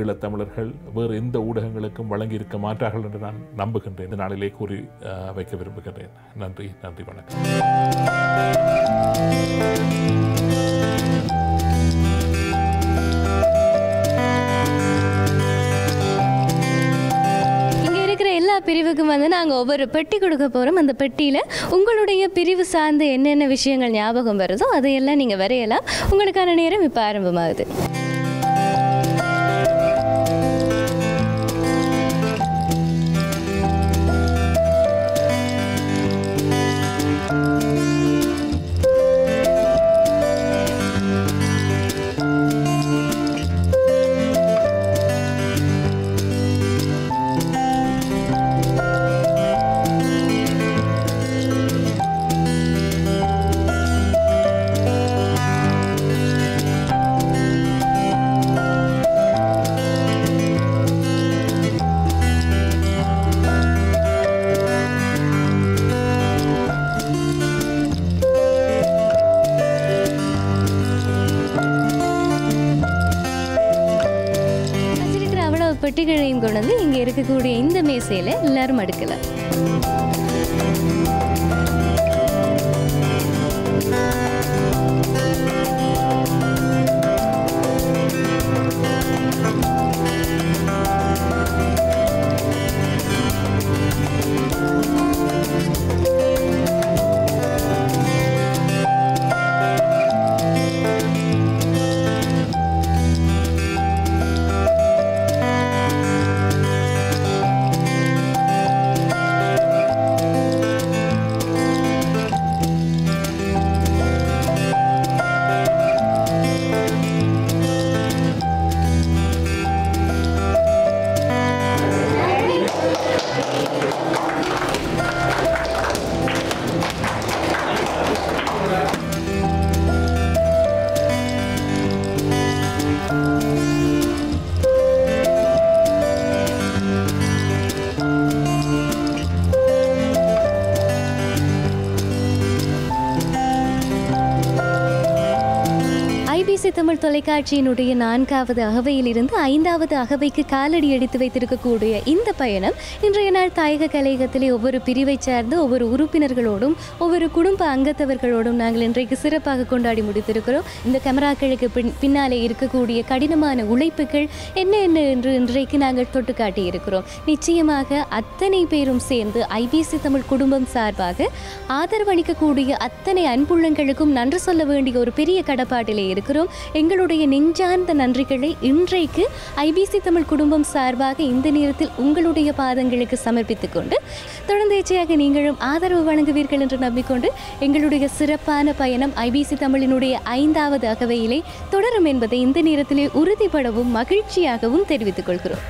ஈழத்தமிழர்கள் வேறு எந்த ஊடகங்களுக்கும் வழங்கியிருக்க மாட்டார்கள் என்று நான் நம்புகின்றேன். இந்த நாளிலே கூறி வைக்க விரும்புகின்றேன். நன்றி, நன்றி, வணக்கம். எல்லா பிரிவுக்கும் வந்து நாங்கள் ஒவ்வொரு பெட்டி கொடுக்க போகிறோம். அந்த பெட்டியில் உங்களுடைய பிரிவு சார்ந்து என்னென்ன விஷயங்கள் ஞாபகம் வருதோ அதையெல்லாம் நீங்கள் வரையலாம். உங்களுக்கான நேரம் இப்போ ஆரம்பமாகுது. பெட்டிகளையும் கொண்டு வந்து இங்கே இருக்கக்கூடிய இந்த மேசையில் எல்லாரும் அடுக்கலாம். ஐபிசி தமிழ் தொலைக்காட்சியினுடைய 4வது அகவையிலிருந்து 5வது அகவைக்கு காலடி எடுத்து வைத்திருக்கக்கூடிய இந்த பயணம் இன்றைய நாள் தாயக கலையகத்திலே ஒவ்வொரு பிரிவை சார்ந்து ஒவ்வொரு உறுப்பினர்களோடும் ஒவ்வொரு குடும்ப அங்கத்தவர்களோடும் நாங்கள் இன்றைக்கு சிறப்பாக கொண்டாடி முடித்திருக்கிறோம். இந்த கேமராக்களுக்கு பின்னாலே இருக்கக்கூடிய கடினமான உழைப்புகள் என்ன என்று இன்றைக்கு நாங்கள் தொட்டு காட்டியிருக்கிறோம். நிச்சயமாக அத்தனை பேரும் சேர்ந்து ஐபிசி தமிழ் குடும்பம் சார்பாக ஆதரவளிக்கக்கூடிய அத்தனை அன்புள்ளங்களுக்கும் நன்றி சொல்ல வேண்டிய ஒரு பெரிய கடப்பாட்டிலே இருக்கிறோம். எங்களுடைய நெஞ்சார்ந்த நன்றிகளை இன்றைக்கு ஐபிசி தமிழ் குடும்பம் சார்பாக இந்த நேரத்தில் உங்களுடைய பாதங்களுக்கு சமர்ப்பித்துக் கொண்டு தொடர்ந்து எச்சையாக நீங்களும் ஆதரவு வழங்குவீர்கள் என்று நம்பிக்கொண்டு எங்களுடைய சிறப்பான பயணம் ஐபிசி தமிழினுடைய 5வது அகவையிலே தொடரும் என்பதை இந்த நேரத்திலே உறுதிப்படவும் மகிழ்ச்சியாகவும் தெரிவித்துக் கொள்கிறோம்.